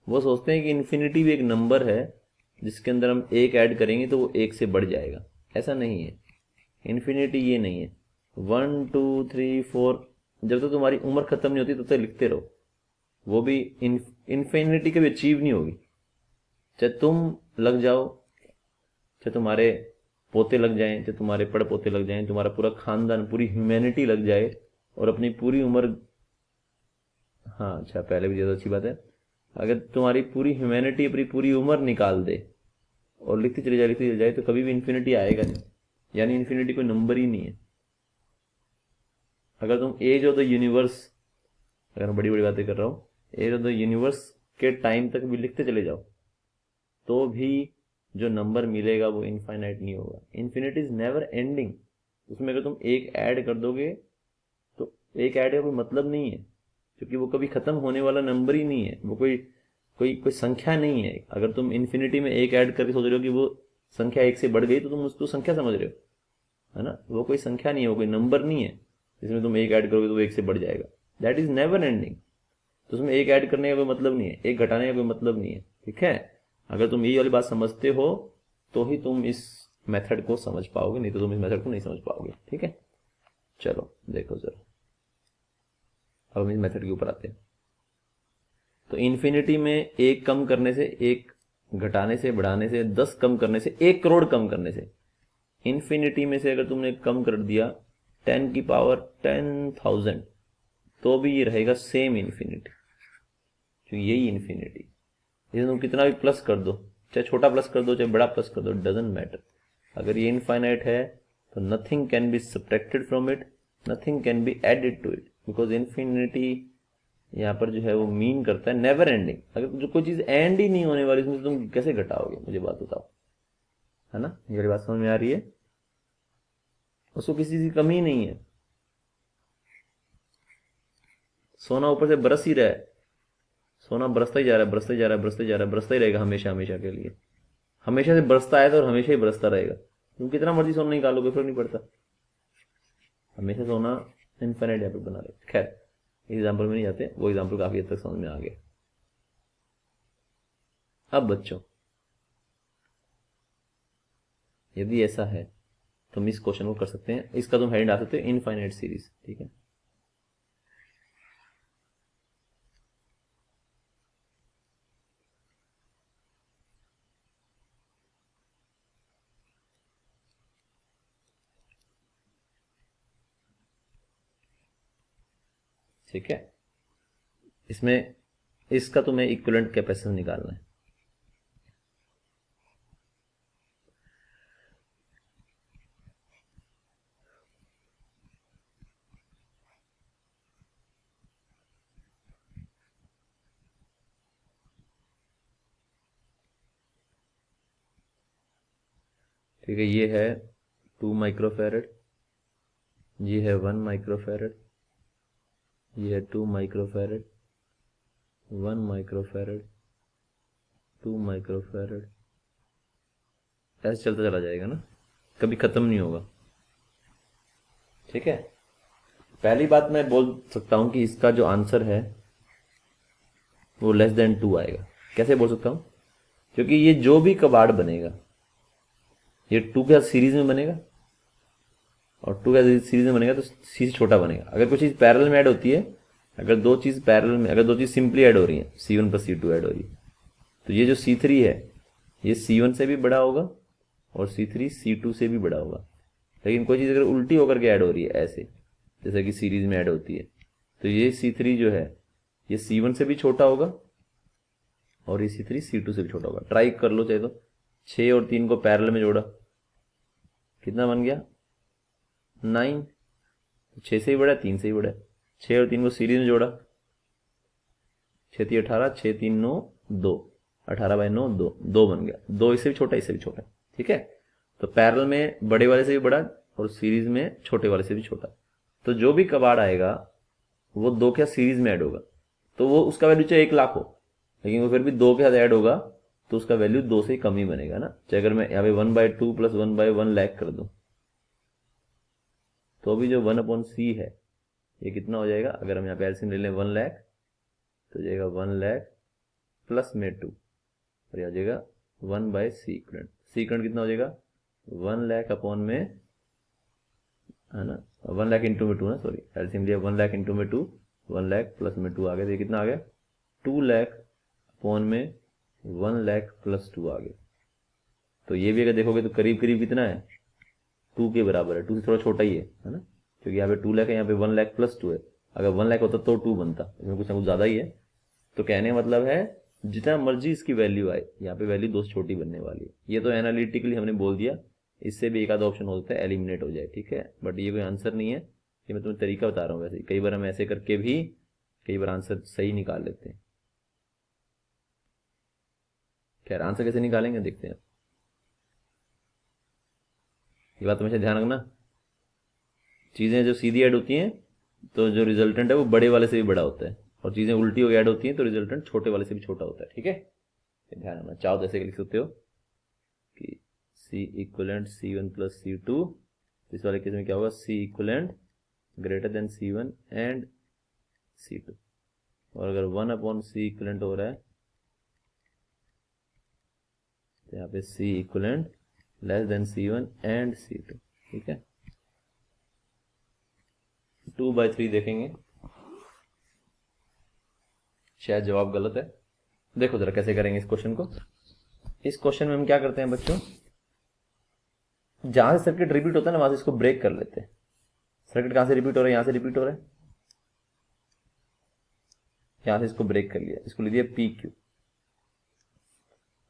वो सोचते हैं कि इन्फिनिटी भी एक नंबर है जिसके अंदर हम एक ऐड करेंगे तो वो एक से बढ़ जाएगा। ऐसा नहीं है, इन्फिनिटी ये नहीं है। 1 2 3 4, जब तक तुम्हारी उम्र खत्म नहीं होती तब तक लिखते रहो, वो भी इन्फिनिटी कभी अचीव नहीं होगी। चाहे तुम लग जाओ, चाहे तुम्हारे पोते लग जाएं, चाहे तुम्हारे पड़ पोते लग जाएं, तुम्हारा पूरा खानदान, पूरी ह्यूमैनिटी लग जाए और अपनी पूरी उम्र, हाँ अच्छा पहले भी ज्यादा अच्छी बात है, अगर तुम्हारी पूरी ह्यूमैनिटी अपनी पूरी उम्र निकाल दे और लिखती चली जाए लिखती चली जाए तो कभी भी इन्फिनिटी आएगा नहीं। यानी इन्फिनिटी कोई नंबर ही नहीं है। अगर तुम एज ऑफ द यूनिवर्स, अगर मैं बड़ी बड़ी बातें कर रहा हूँ, एज ऑफ द यूनिवर्स के टाइम तक भी लिखते चले जाओ तो भी जो नंबर मिलेगा वो इनफाइनाइट नहीं होगा। Infinity is never ending. उसमें अगर तुम एक ऐड कर दोगे तो एक ऐड का कोई मतलब नहीं है, क्योंकि वो कभी खत्म होने वाला नंबर ही नहीं है, वो कोई कोई कोई संख्या नहीं है। अगर तुम इन्फिनिटी में एक ऐड करके सोच रहे हो कि वो संख्या एक से बढ़ गई तो तुम उसको संख्या समझ रहे हो, है ना। वो कोई संख्या नहीं है, वो कोई नंबर नहीं है जिसमें तुम एक ऐड करोगे तो वो एक से बढ़ जाएगा। That is never ending. तो उसमें एक ऐड करने का कोई मतलब नहीं है, एक घटाने का कोई मतलब नहीं है, ठीक है। अगर तुम ये वाली बात समझते हो तो ही तुम इस मेथड को समझ पाओगे, नहीं तो तुम इस मेथड को नहीं समझ पाओगे, ठीक है। चलो देखो जरा, अब हम इस मेथड के ऊपर आते हैं। तो इन्फिनिटी में एक कम करने से, एक घटाने से, बढ़ाने से, 10 कम करने से, 1 करोड़ कम करने से, इन्फिनिटी में से अगर तुमने कम कर दिया 10 की पावर 10,000 तो भी ये रहेगा सेम इन्फिनिटी। तो यही इन्फिनिटी, इसे तुम कितना भी प्लस कर दो, चाहे छोटा प्लस कर दो चाहे बड़ा प्लस कर दो, डजेंट मैटर। अगर ये इनफाइनाइट है तो nothing can be subtracted from it, nothing can be added to it, because infinity यहाँ पर जो है वो मीन करता है नेवर एंडिंग। अगर जो कोई चीज एंड ही नहीं होने वाली उसमें तुम कैसे घटाओगे, मुझे बात बताओ, है ना। ये बात समझ में आ रही है? उसको किसी चीज की कमी नहीं है। सोना ऊपर से बरस ही रहा है, सोना बरसता ही जा रहा है, बरसता ही जा रहा है, बरसता ही जा रहा है, बरसता ही रहेगा हमेशा हमेशा के लिए। हमेशा से बरसता आया था और हमेशा ही बरसता रहेगा। तुम कितना मर्जी सोना निकालोगे फर्क नहीं पड़ता, हमेशा सोना इनफाइनाइट यहाँ पे बना रहे। खैर एग्जाम्पल में नहीं जाते, वो एग्जाम्पल काफी हद तक समझ में आ गया। अब बच्चों, यदि ऐसा है तो हम इस क्वेश्चन को कर सकते हैं, इसका तुम हेडिंग डाल सकते हो इनफाइनाइट सीरीज, ठीक है। ठीक है, इसमें इसका तुम्हें इक्विवेलेंट कैपेसिटेंस निकालना है। ठीक है, ये है 2 माइक्रोफैरड, ये है 1 माइक्रोफैरड, ये है 2 माइक्रोफैरड, 1 माइक्रोफैरड, 2 माइक्रोफैरड, ऐसे चलता चला जाएगा ना, कभी खत्म नहीं होगा। ठीक है, पहली बात मैं बोल सकता हूं कि इसका जो आंसर है वो लेस देन 2 आएगा। कैसे बोल सकता हूं? क्योंकि ये जो भी कबाड़ बनेगा ये 2 के साथ सीरीज में बनेगा, और 2 के साथ सीरीज में बनेगा तो सी से छोटा बनेगा। अगर कोई चीज पैरेलल में ऐड होती है, अगर दो चीज पैरेलल में, अगर दो चीज सिंपली ऐड हो रही है, C1 प्लस C2 ऐड हो रही है, तो ये जो C3 है ये C1 से भी बड़ा होगा और C3 C2 से भी बड़ा होगा। लेकिन कोई चीज अगर उल्टी होकर के ऐड हो रही है ऐसे, जैसे कि सीरीज में ऐड होती है, तो ये C3 जो है ये C1 से भी छोटा होगा और ये C3 C2 से भी छोटा होगा। ट्राई कर लो चाहे तो। 6 और 3 को पैरेलल में जोड़ा, कितना बन गया? 9। 6 से ही बड़ा है, 3 से ही बड़ा है। 6 और 3 को सीरीज में जोड़ा, 6 3 18, 6 3 9 2, 18 बाई 9 2, 2 बन गया। 2 इससे भी छोटा, इससे भी छोटा। ठीक है, तो पैरेलल में बड़े वाले से भी बड़ा और सीरीज में छोटे वाले से भी छोटा। तो जो भी कबाड़ आएगा वो 2 के साथ सीरीज में ऐड होगा, तो वो उसका वैल्यू चाहे 1 लाख हो, लेकिन वो फिर भी 2 के साथ ऐड होगा तो उसका वैल्यू 2 से ही कम ही बनेगा ना। चाहे अगर मैं यहाँ पे 1/2 प्लस 1/1 लाख कर दूं तो भी जो 1/c है ये कितना हो जाएगा? अगर हम यहाँ पे एलसीएम ले लें 1 लाख तो जाएगा 1 लाख प्लस में 2, और यह हो जाएगा 1/c इक्विवेलेंट। सी इक्विवेलेंट कितना हो जाएगा? 1 लाख अपॉन में, है ना, 1 लाख इंटू में 2 ना, सॉरी एलसीएम लिया 1 लाख इंटू में 2, 1 लाख प्लस में 2 आ गया, तो ये कितना आ गया? 2 लाख अपॉन में 1 लाख प्लस 2 आ गया। तो ये भी अगर देखोगे तो करीब करीब कितना है? 2 के बराबर है। 2 से थोड़ा छोटा ही है ना, क्योंकि यहाँ पे 2 लाख है, यहाँ पे 1 लाख प्लस 2 है। अगर 1 लाख होता तो 2 बनता, इसमें कुछ ना कुछ ज्यादा ही है। तो कहने का मतलब है जितना मर्जी इसकी वैल्यू आए, यहाँ पे वैल्यू 2 से छोटी बनने वाली है। ये तो एनालिटिकली हमने बोल दिया, इससे भी एक आधा ऑप्शन हो सकता है एलिमिनेट हो जाए। ठीक है, बट ये कोई आंसर नहीं है, ये मैं तुम्हें तरीका बता रहा हूँ। वैसे कई बार हम ऐसे करके भी कई बार आंसर सही निकाल लेते हैं। खैर आंसर कैसे निकालेंगे देखते हैं। ये बात हमेशा ध्यान रखना, चीजें जो सीधी ऐड होती हैं तो जो रिजल्टेंट है वो बड़े वाले से भी बड़ा होता है, और चीजें उल्टी होकर ऐड होती हैं तो रिजल्टेंट छोटे वाले से भी छोटा होता है। ठीक है, ध्यान रखना। चाहो जैसे लिख सकते हो कि C equivalent C1 plus C2, इस वाले केस में क्या होगा? C equivalent greater than C1 and C2, और अगर 1/C इक्वलेंट हो रहा है तो यहाँ पे C equivalent less than C1 and C2। ठीक है, 2/3 देखेंगे, शायद जवाब गलत है। देखो जरा कैसे करेंगे इस क्वेश्चन को। इस क्वेश्चन में हम क्या करते हैं बच्चों, जहां से सर्किट रिपीट होता है ना वहां से इसको ब्रेक कर लेते हैं। सर्किट कहां से रिपीट हो रहा है? यहां से रिपीट हो रहा है, यहां से इसको ब्रेक कर लिया, इसको ले दिया PQ।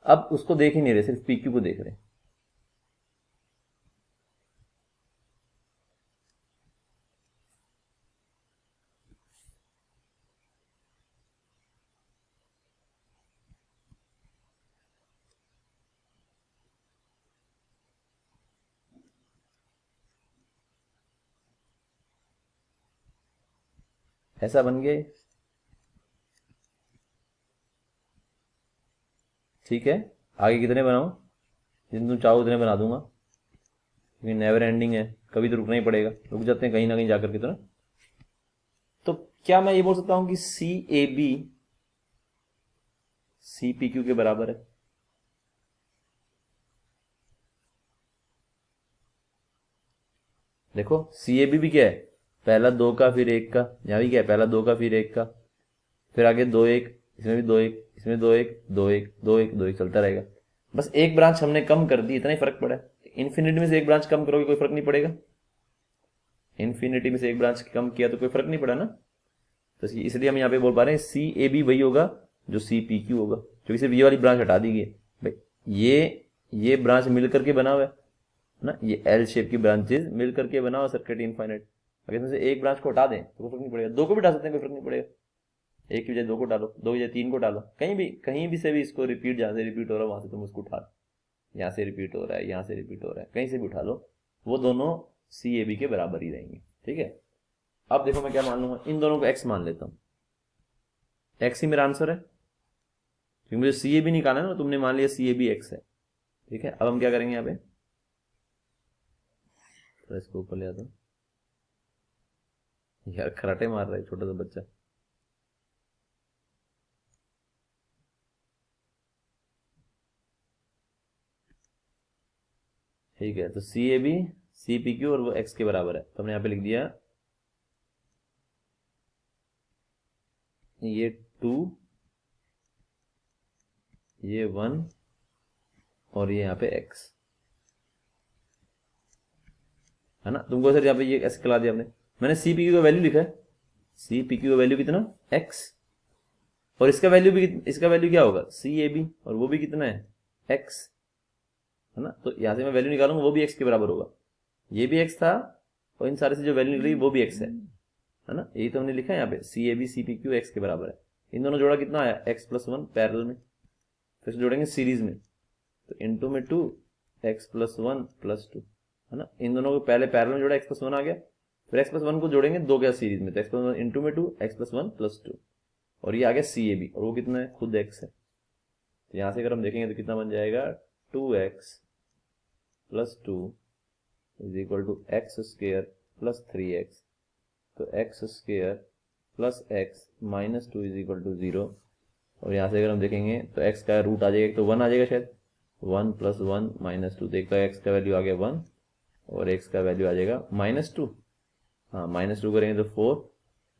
अब उसको देख ही नहीं रहे, सिर्फ PQ को देख रहे हैं। ऐसा बन गए, ठीक है। आगे कितने बनाऊं? जितने तुम चाहो उतने बना दूंगा, क्योंकि नेवर एंडिंग है, कभी तो रुकना ही पड़ेगा। रुक जाते हैं कहीं ना कहीं जाकर के तो क्या मैं ये बोल सकता हूं कि CAB CPQ के बराबर है? देखो CAB भी क्या है? पहला 2 का फिर 1 का, यहां भी क्या है? पहला 2 का फिर 1 का, फिर आगे 2 1, इसमें भी 2 1, इसमें 2 1 2 1 2 1 2 1 चलता रहेगा। बस एक ब्रांच हमने कम कर दी, इतना ही फर्क पड़ा है। इन्फिनिटी में से एक ब्रांच कम करोगे कोई फर्क नहीं पड़ेगा। इन्फिनिटी में से एक ब्रांच कम किया तो कोई फर्क नहीं पड़ा ना। तो इसलिए हम यहाँ पे बोल पा रहे हैं CAB वही होगा जो CPQ होगा, क्योंकि सिर्फ ये वाली ब्रांच हटा दी गई। भाई ये ब्रांच मिल करके बना हुआ है ना, ये L शेप की ब्रांचेस मिल करके बना हुआ सर्किट इनफाइनाइट। अगर इसमें से एक ब्रांच को हटा दें तो कोई फर्क नहीं पड़ेगा। 2 को भी हटा सकते हैं, कोई फर्क नहीं पड़ेगा। 1 की बजाय 2 को डालो, 2 की बजाय 3 को डालो, कहीं भी से भी इसको रिपीट, जहां से रिपीट हो रहा है वहां से तुम उसको उठा, यहाँ से रिपीट हो रहा है, यहाँ से रिपीट हो रहा है, कहीं से भी उठा लो, वो दोनों सी ए बी के बराबर ही रहेंगे। ठीक है, अब देखो मैं क्या मान लूंगा, इन दोनों को एक्स मान लेता हूँ, एक्स ही मेरा आंसर है क्योंकि मुझे सी ए बी निकाला है ना, तुमने मान लिया सी ए बी एक्स है। ठीक है, अब हम क्या करेंगे, यहाँ पे तो इसको ऊपर ले आता हूँ। यार खराटे मार रहा है छोटा सा बच्चा। ठीक है, तो C A B C P Q और वो एक्स के बराबर है, तो हमने यहाँ पे लिख दिया ये 2, ये 1 और ये यहाँ पे x है ना। तुमको सर यहाँ पे ये ऐसे खिला दिया आपने, मैंने सी पी क्यू का वैल्यू लिखा है, सी पी क्यू का वैल्यू कितना x, और इसका वैल्यू भी, इसका वैल्यू क्या होगा सी ए बी, और वो भी कितना है x है ना। तो यहाँ से मैं वैल्यू निकालूंगा वो भी x के बराबर होगा, ये भी x था और इन सारे से जो वैल्यू निकली वो भी x है ना। यही तो हमने लिखा है यहाँ पे C A B C P Q X के बराबर है। इन दोनों जोड़ा कितना आया x प्लस 1 पैरेलल में, फिर से जोड़ेंगे सीरीज में, तो इनटू में 2 x प्लस 1 प्लस 2 है ना। इन दोनों को पहले पैरेलल में जोड़ा x प्लस 1 आ गया, फिर x प्लस 1 को जोड़ेंगे दो क्या सीरीज में, तो x प्लस 1 इंटू में 2 x प्लस 1 प्लस 2, और ये आ गया सी ए बी, और वो कितना है खुद x है। तो यहाँ से अगर हम देखेंगे तो कितना बन जाएगा 2x plus 2 is equal to x square plus 3x, तो x square plus x minus 2 is equal to 0, और यहाँ से अगर हम देखेंगे तो x का रूट आ जाएगा, तो 1 आ जाएगा शायद, 1 प्लस 1 माइनस 2, देखता है x का वैल्यू आ गया 1 और x का वैल्यू आ जाएगा माइनस 2, हाँ माइनस 2 करेंगे तो 4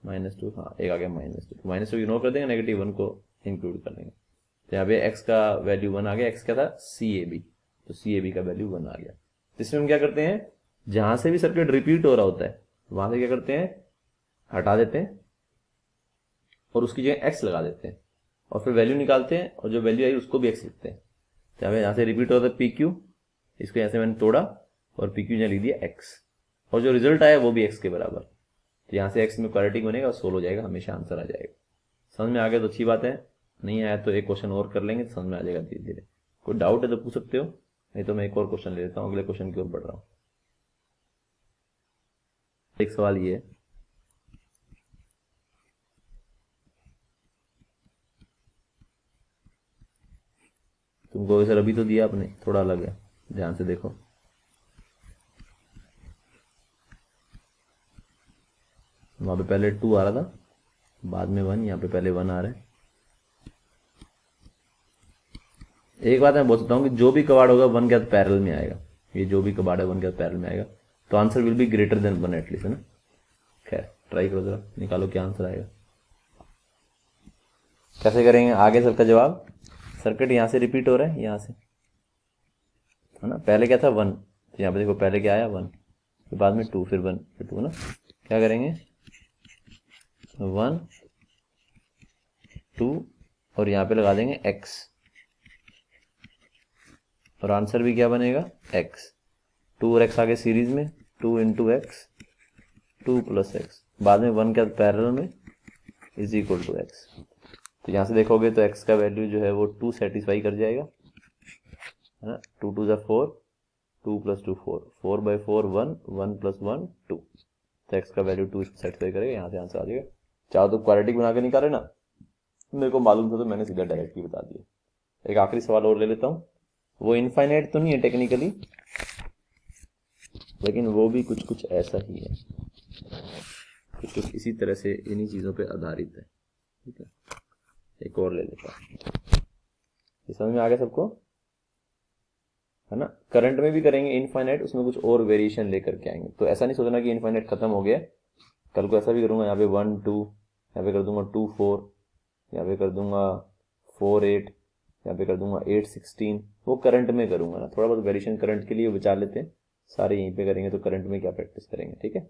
माइनस 2, हाँ एक आ गया माइनस 2, माइनस 2 इग्नोर कर देंगे, नेगेटिव 1 को इंक्लूड कर लेंगे। तो यहाँ पे x का वैल्यू 1 आ गया, x क्या था सी ए बी, तो सी ए बी का वैल्यू 1 आ गया। इसमें हम क्या करते हैं, जहां से भी सर्किट रिपीट हो रहा होता है वहां से क्या करते हैं हटा देते हैं और उसकी जगह x लगा देते हैं, और फिर वैल्यू निकालते हैं और जो वैल्यू आई उसको भी x लिखते हैं। तो यहाँ से रिपीट होता है पी क्यू, इसको यहाँ से मैंने तोड़ा और पी क्यू यहाँ लिख दिया x, और जो रिजल्ट आया वो भी x के बराबर, तो यहाँ से x में क्वाड्रेटिक बनेगा और सोल्व हो जाएगा, हमेशा आंसर आ जाएगा। समझ में आ गया तो अच्छी बात है, नहीं आया तो एक क्वेश्चन और कर लेंगे तो समझ में आ जाएगा धीरे धीरे। कोई डाउट है तो पूछ सकते हो, नहीं तो मैं एक और क्वेश्चन ले लेता हूँ, अगले क्वेश्चन की ओर बढ़ रहा हूँ। एक सवाल ये है, तुमको सर अभी तो दिया आपने, थोड़ा अलग है, ध्यान से देखो। वहां पे पहले 2 आ रहा था, बाद में 1, यहाँ पे पहले 1 आ रहा है। एक बात मैं बोल सकता हूँ कि जो भी कबाड़ होगा 1 के साथ पैरेलल में आएगा, ये जो भी कबाड़ है 1 के साथ पैरेलल में आएगा, तो answer will be greater than 1 at least, है ना। खैर ट्राई करो जरा, निकालो क्या आंसर आएगा। कैसे करेंगे आगे सर का जवाब, सर्किट यहाँ से रिपीट हो रहा है, यहाँ से है ना, पहले क्या था 1, तो यहाँ पे देखो पहले क्या आया 1, फिर बाद में 2, फिर 1 फिर 2 ना। क्या करेंगे 1 2 और यहाँ पे लगा देंगे x, और आंसर भी क्या बनेगा x, 2 और x आगे सीरीज में, 2 इंटू एक्स 2 प्लस एक्स, बाद में 1 के पैरेलल में इज इक्वल टू एक्स। तो यहाँ से देखोगे तो x का वैल्यू जो है वो 2 सेटिस्फाई कर जाएगा, है ना। 2 2 जा 4, 2 प्लस 2 4, 4 बाई 4 1, 1 प्लस 1 2, तो x का वैल्यू 2 सेटिस्फाई करेगा, यहाँ से आंसर आ जाएगा। चाहो तो क्वाड्रेटिक बना के निकाले ना, मेरे को मालूम था तो मैंने सीधा डायरेक्टली बता दिया। एक आखिरी सवाल और ले लेता हूँ, वो इनफाइनाइट तो नहीं है टेक्निकली, लेकिन वो भी कुछ कुछ ऐसा ही है, कुछ कुछ इसी तरह से इन्हीं चीज़ों पे आधारित है। ठीक है, एक और ले लेता हूँ, ये समझ में आ गया सबको, है ना। करंट में भी करेंगे इनफाइनाइट, उसमें कुछ और वेरिएशन लेकर के आएंगे, तो ऐसा नहीं सोचना कि इनफाइनाइट खत्म हो गया, कल को ऐसा भी करूंगा, यहाँ पे 1 2, यहाँ पे कर दूंगा 2 4, यहाँ पे कर दूंगा 4 8, यहाँ पे कर दूंगा 8 16, वो करंट में करूंगा ना, थोड़ा बहुत वेरिएशन करंट के लिए बचा लेते हैं, सारे यहीं पे करेंगे तो करंट में क्या प्रैक्टिस करेंगे। ठीक है,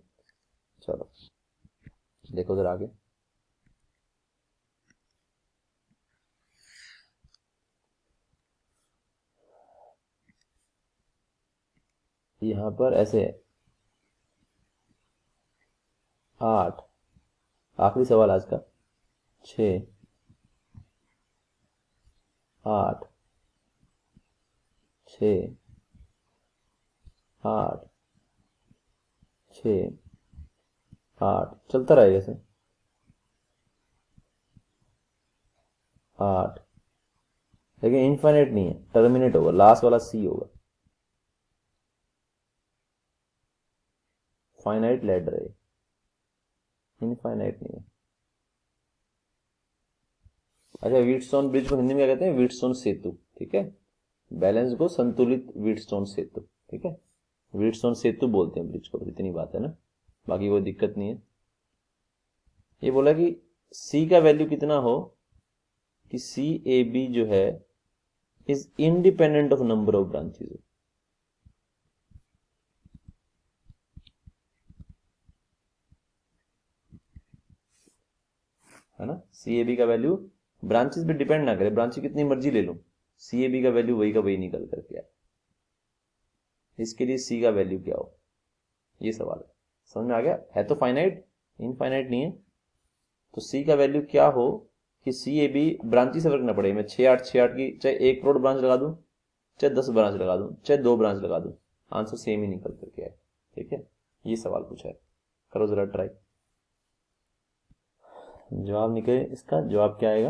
चलो देखो जरा आगे। यहाँ पर ऐसे 8, आखिरी सवाल आज का, 6 8 6 8 6 8 चलता रहेगा ऐसे 8, लेकिन इनफाइनाइट नहीं है, टर्मिनेट होगा, लास्ट वाला सी होगा, फाइनाइट लैडर है, इनफाइनाइट नहीं है। अच्छा, व्हीटस्टोन ब्रिज को हिंदी में क्या कहते हैं? व्हीटस्टोन सेतु, ठीक है। बैलेंस को संतुलित व्हीटस्टोन सेतु, ठीक है। व्हीटस्टोन सेतु बोलते हैं ब्रिज को, इतनी बात है ना, बाकी कोई दिक्कत नहीं है। ये बोला कि सी का वैल्यू कितना हो कि सी ए बी जो है is independent of number of branches, है ना। सी ए बी का वैल्यू ब्रांचेस पे डिपेंड ना करे, ब्रांचेस कितनी मर्जी ले लो, सी ए बी का वैल्यू वही का वही निकल करके आए। इसके लिए सी का वैल्यू क्या हो, ये सवाल है। समझ में आ गया? है तो फाइनाइट, इनफाइनाइट नहीं है। तो सी का वैल्यू क्या हो कि सी ए बी ब्रांचेस से फर्क ना पड़े, मैं 6 8 6 8 की चाहे 1 करोड़ ब्रांच लगा दूं, चाहे 10 ब्रांच लगा दूं, चाहे 2 ब्रांच लगा दूं, आंसर सेम ही निकल करके आए, ठीक है। ये सवाल पूछा है, करो जरा ट्राई। जवाब निकले, इसका जवाब क्या आएगा?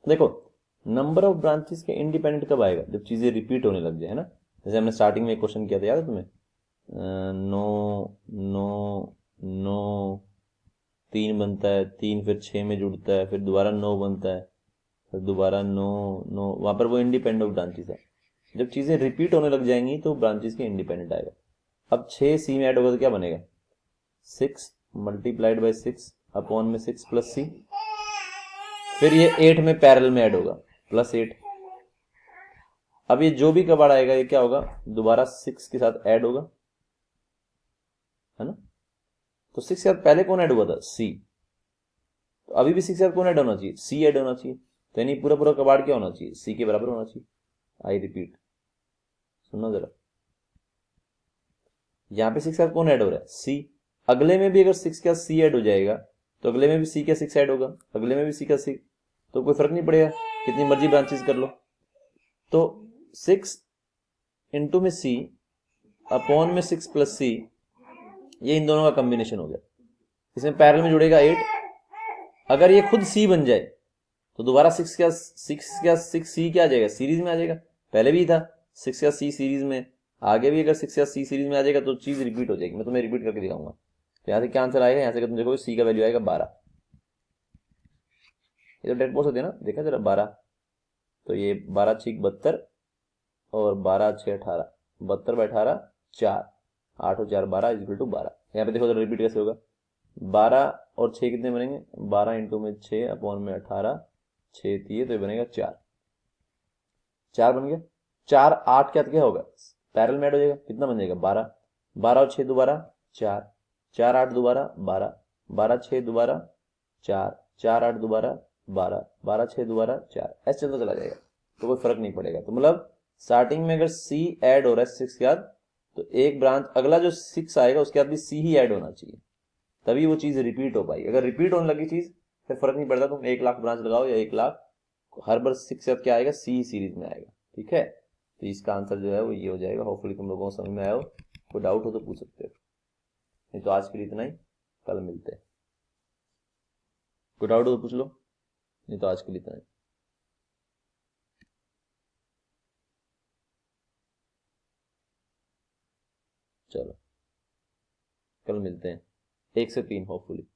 देखो, नंबर ऑफ ब्रांचेस के इंडिपेंडेंट कब आएगा? जब चीजें रिपीट होने लग जाए, है ना। जैसे हमने स्टार्टिंग में एक क्वेश्चन किया था, याद है तुम्हें? नो नो नो 3 बनता है, 3 फिर 6 में जुड़ता है, फिर दोबारा 9 बनता है, फिर दोबारा 9 9, वहां पर वो इंडिपेंडेंट ऑफ ब्रांचेस है। जब चीजें रिपीट होने लग जाएंगी तो ब्रांचेस के इंडिपेंडेंट आएगा। अब 6 सी में ऐड होगा तो क्या बनेगा? 6 मल्टीप्लाइड बाई 6 अपॉन में 6 प्लस सी, फिर ये 8 में पैरेलल में ऐड होगा प्लस 8। अब ये जो भी कबाड़ आएगा ये क्या होगा? दोबारा 6 के साथ ऐड होगा, है ना। तो 6 के साथ पहले कौन ऐड हुआ था? सी। तो अभी भी 6 के साथ कौन ऐड होना चाहिए? सी ऐड होना चाहिए। तो यानी पूरा पूरा कबाड़ क्या होना चाहिए? सी के बराबर होना चाहिए। आई रिपीट, सुनना जरा, यहां पे 6 के साथ कौन ऐड हो रहा है? सी। अगले में भी अगर 6 के साथ सी ऐड हो जाएगा तो अगले में भी सी का 6 ऐड होगा, अगले में भी सी का 6, तो कोई फर्क नहीं पड़ेगा, कितनी मर्जी ब्रांचेस कर लो। तो 6 इंटू में सी अपॉन में 6 प्लस सी, ये इन दोनों का कॉम्बिनेशन हो गया। इसमें पैरेलल में जुड़ेगा 8। अगर ये खुद सी बन जाए तो दोबारा 6 का 6 सी क्या आ जाएगा? सीरीज में आ जाएगा। पहले भी था 6 का सी सीरीज में, आगे भी अगर 6 का सी सीरीज में आ जाएगा तो चीज रिपीट हो जाएगी। मैं तुम्हें रिपीट करके दिखाऊंगा। तो यहाँ से क्या आंसर आएगा? यहाँ से तुम देखो सी का वैल्यू आएगा 12। ये तो डेड पोस्ट होती है ना, देखा जरा 12। तो ये 12 6 72 और 12 6 18, 72 बाई 18 4, 8 और 4 12 इक्वल टू 12। यहाँ पे देखो जरा रिपीट कैसे होगा? 12 और 6 कितने बनेंगे? 12 इंटू में 6 अपॉन में 18, 6 दिए तो ये बनेगा 4, 4 बन गया। 4 8 क्या होगा? पैरेलल में ऐड हो जाएगा, कितना बन जाएगा? 12। 12 और 6 दोबारा 4, 4 8 दोबारा 12, 12 6 दोबारा 4, 4 8 दोबारा 12, 12 6 दोबारा 4, ऐसे चलता चला जाएगा, तो कोई फर्क नहीं पड़ेगा। तो मतलब स्टार्टिंग में अगर सी ऐड हो रहा है 6 के बाद, तो एक ब्रांच अगला जो 6 आएगा उसके बाद भी सी ही ऐड होना चाहिए, तभी वो चीज रिपीट हो पाई। अगर रिपीट होने लगी चीज फिर फर्क नहीं पड़ता, तुम 1 लाख ब्रांच लगाओ या 1 लाख, हर बार 6 से क्या आएगा? सी सीरीज में आएगा, ठीक है। तो इसका आंसर जो है वो ये हो जाएगा। होपफुली तुम लोगों को समझ में आया हो। कोई डाउट हो तो पूछ सकते हो, नहीं तो आज के लिए इतना ही, कल मिलते हैं। कोई डाउट हो तो पूछ लो, नहीं तो आज के लिए इतना ही। चलो कल मिलते हैं 1 से 3 होपफुली।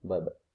Bye bye.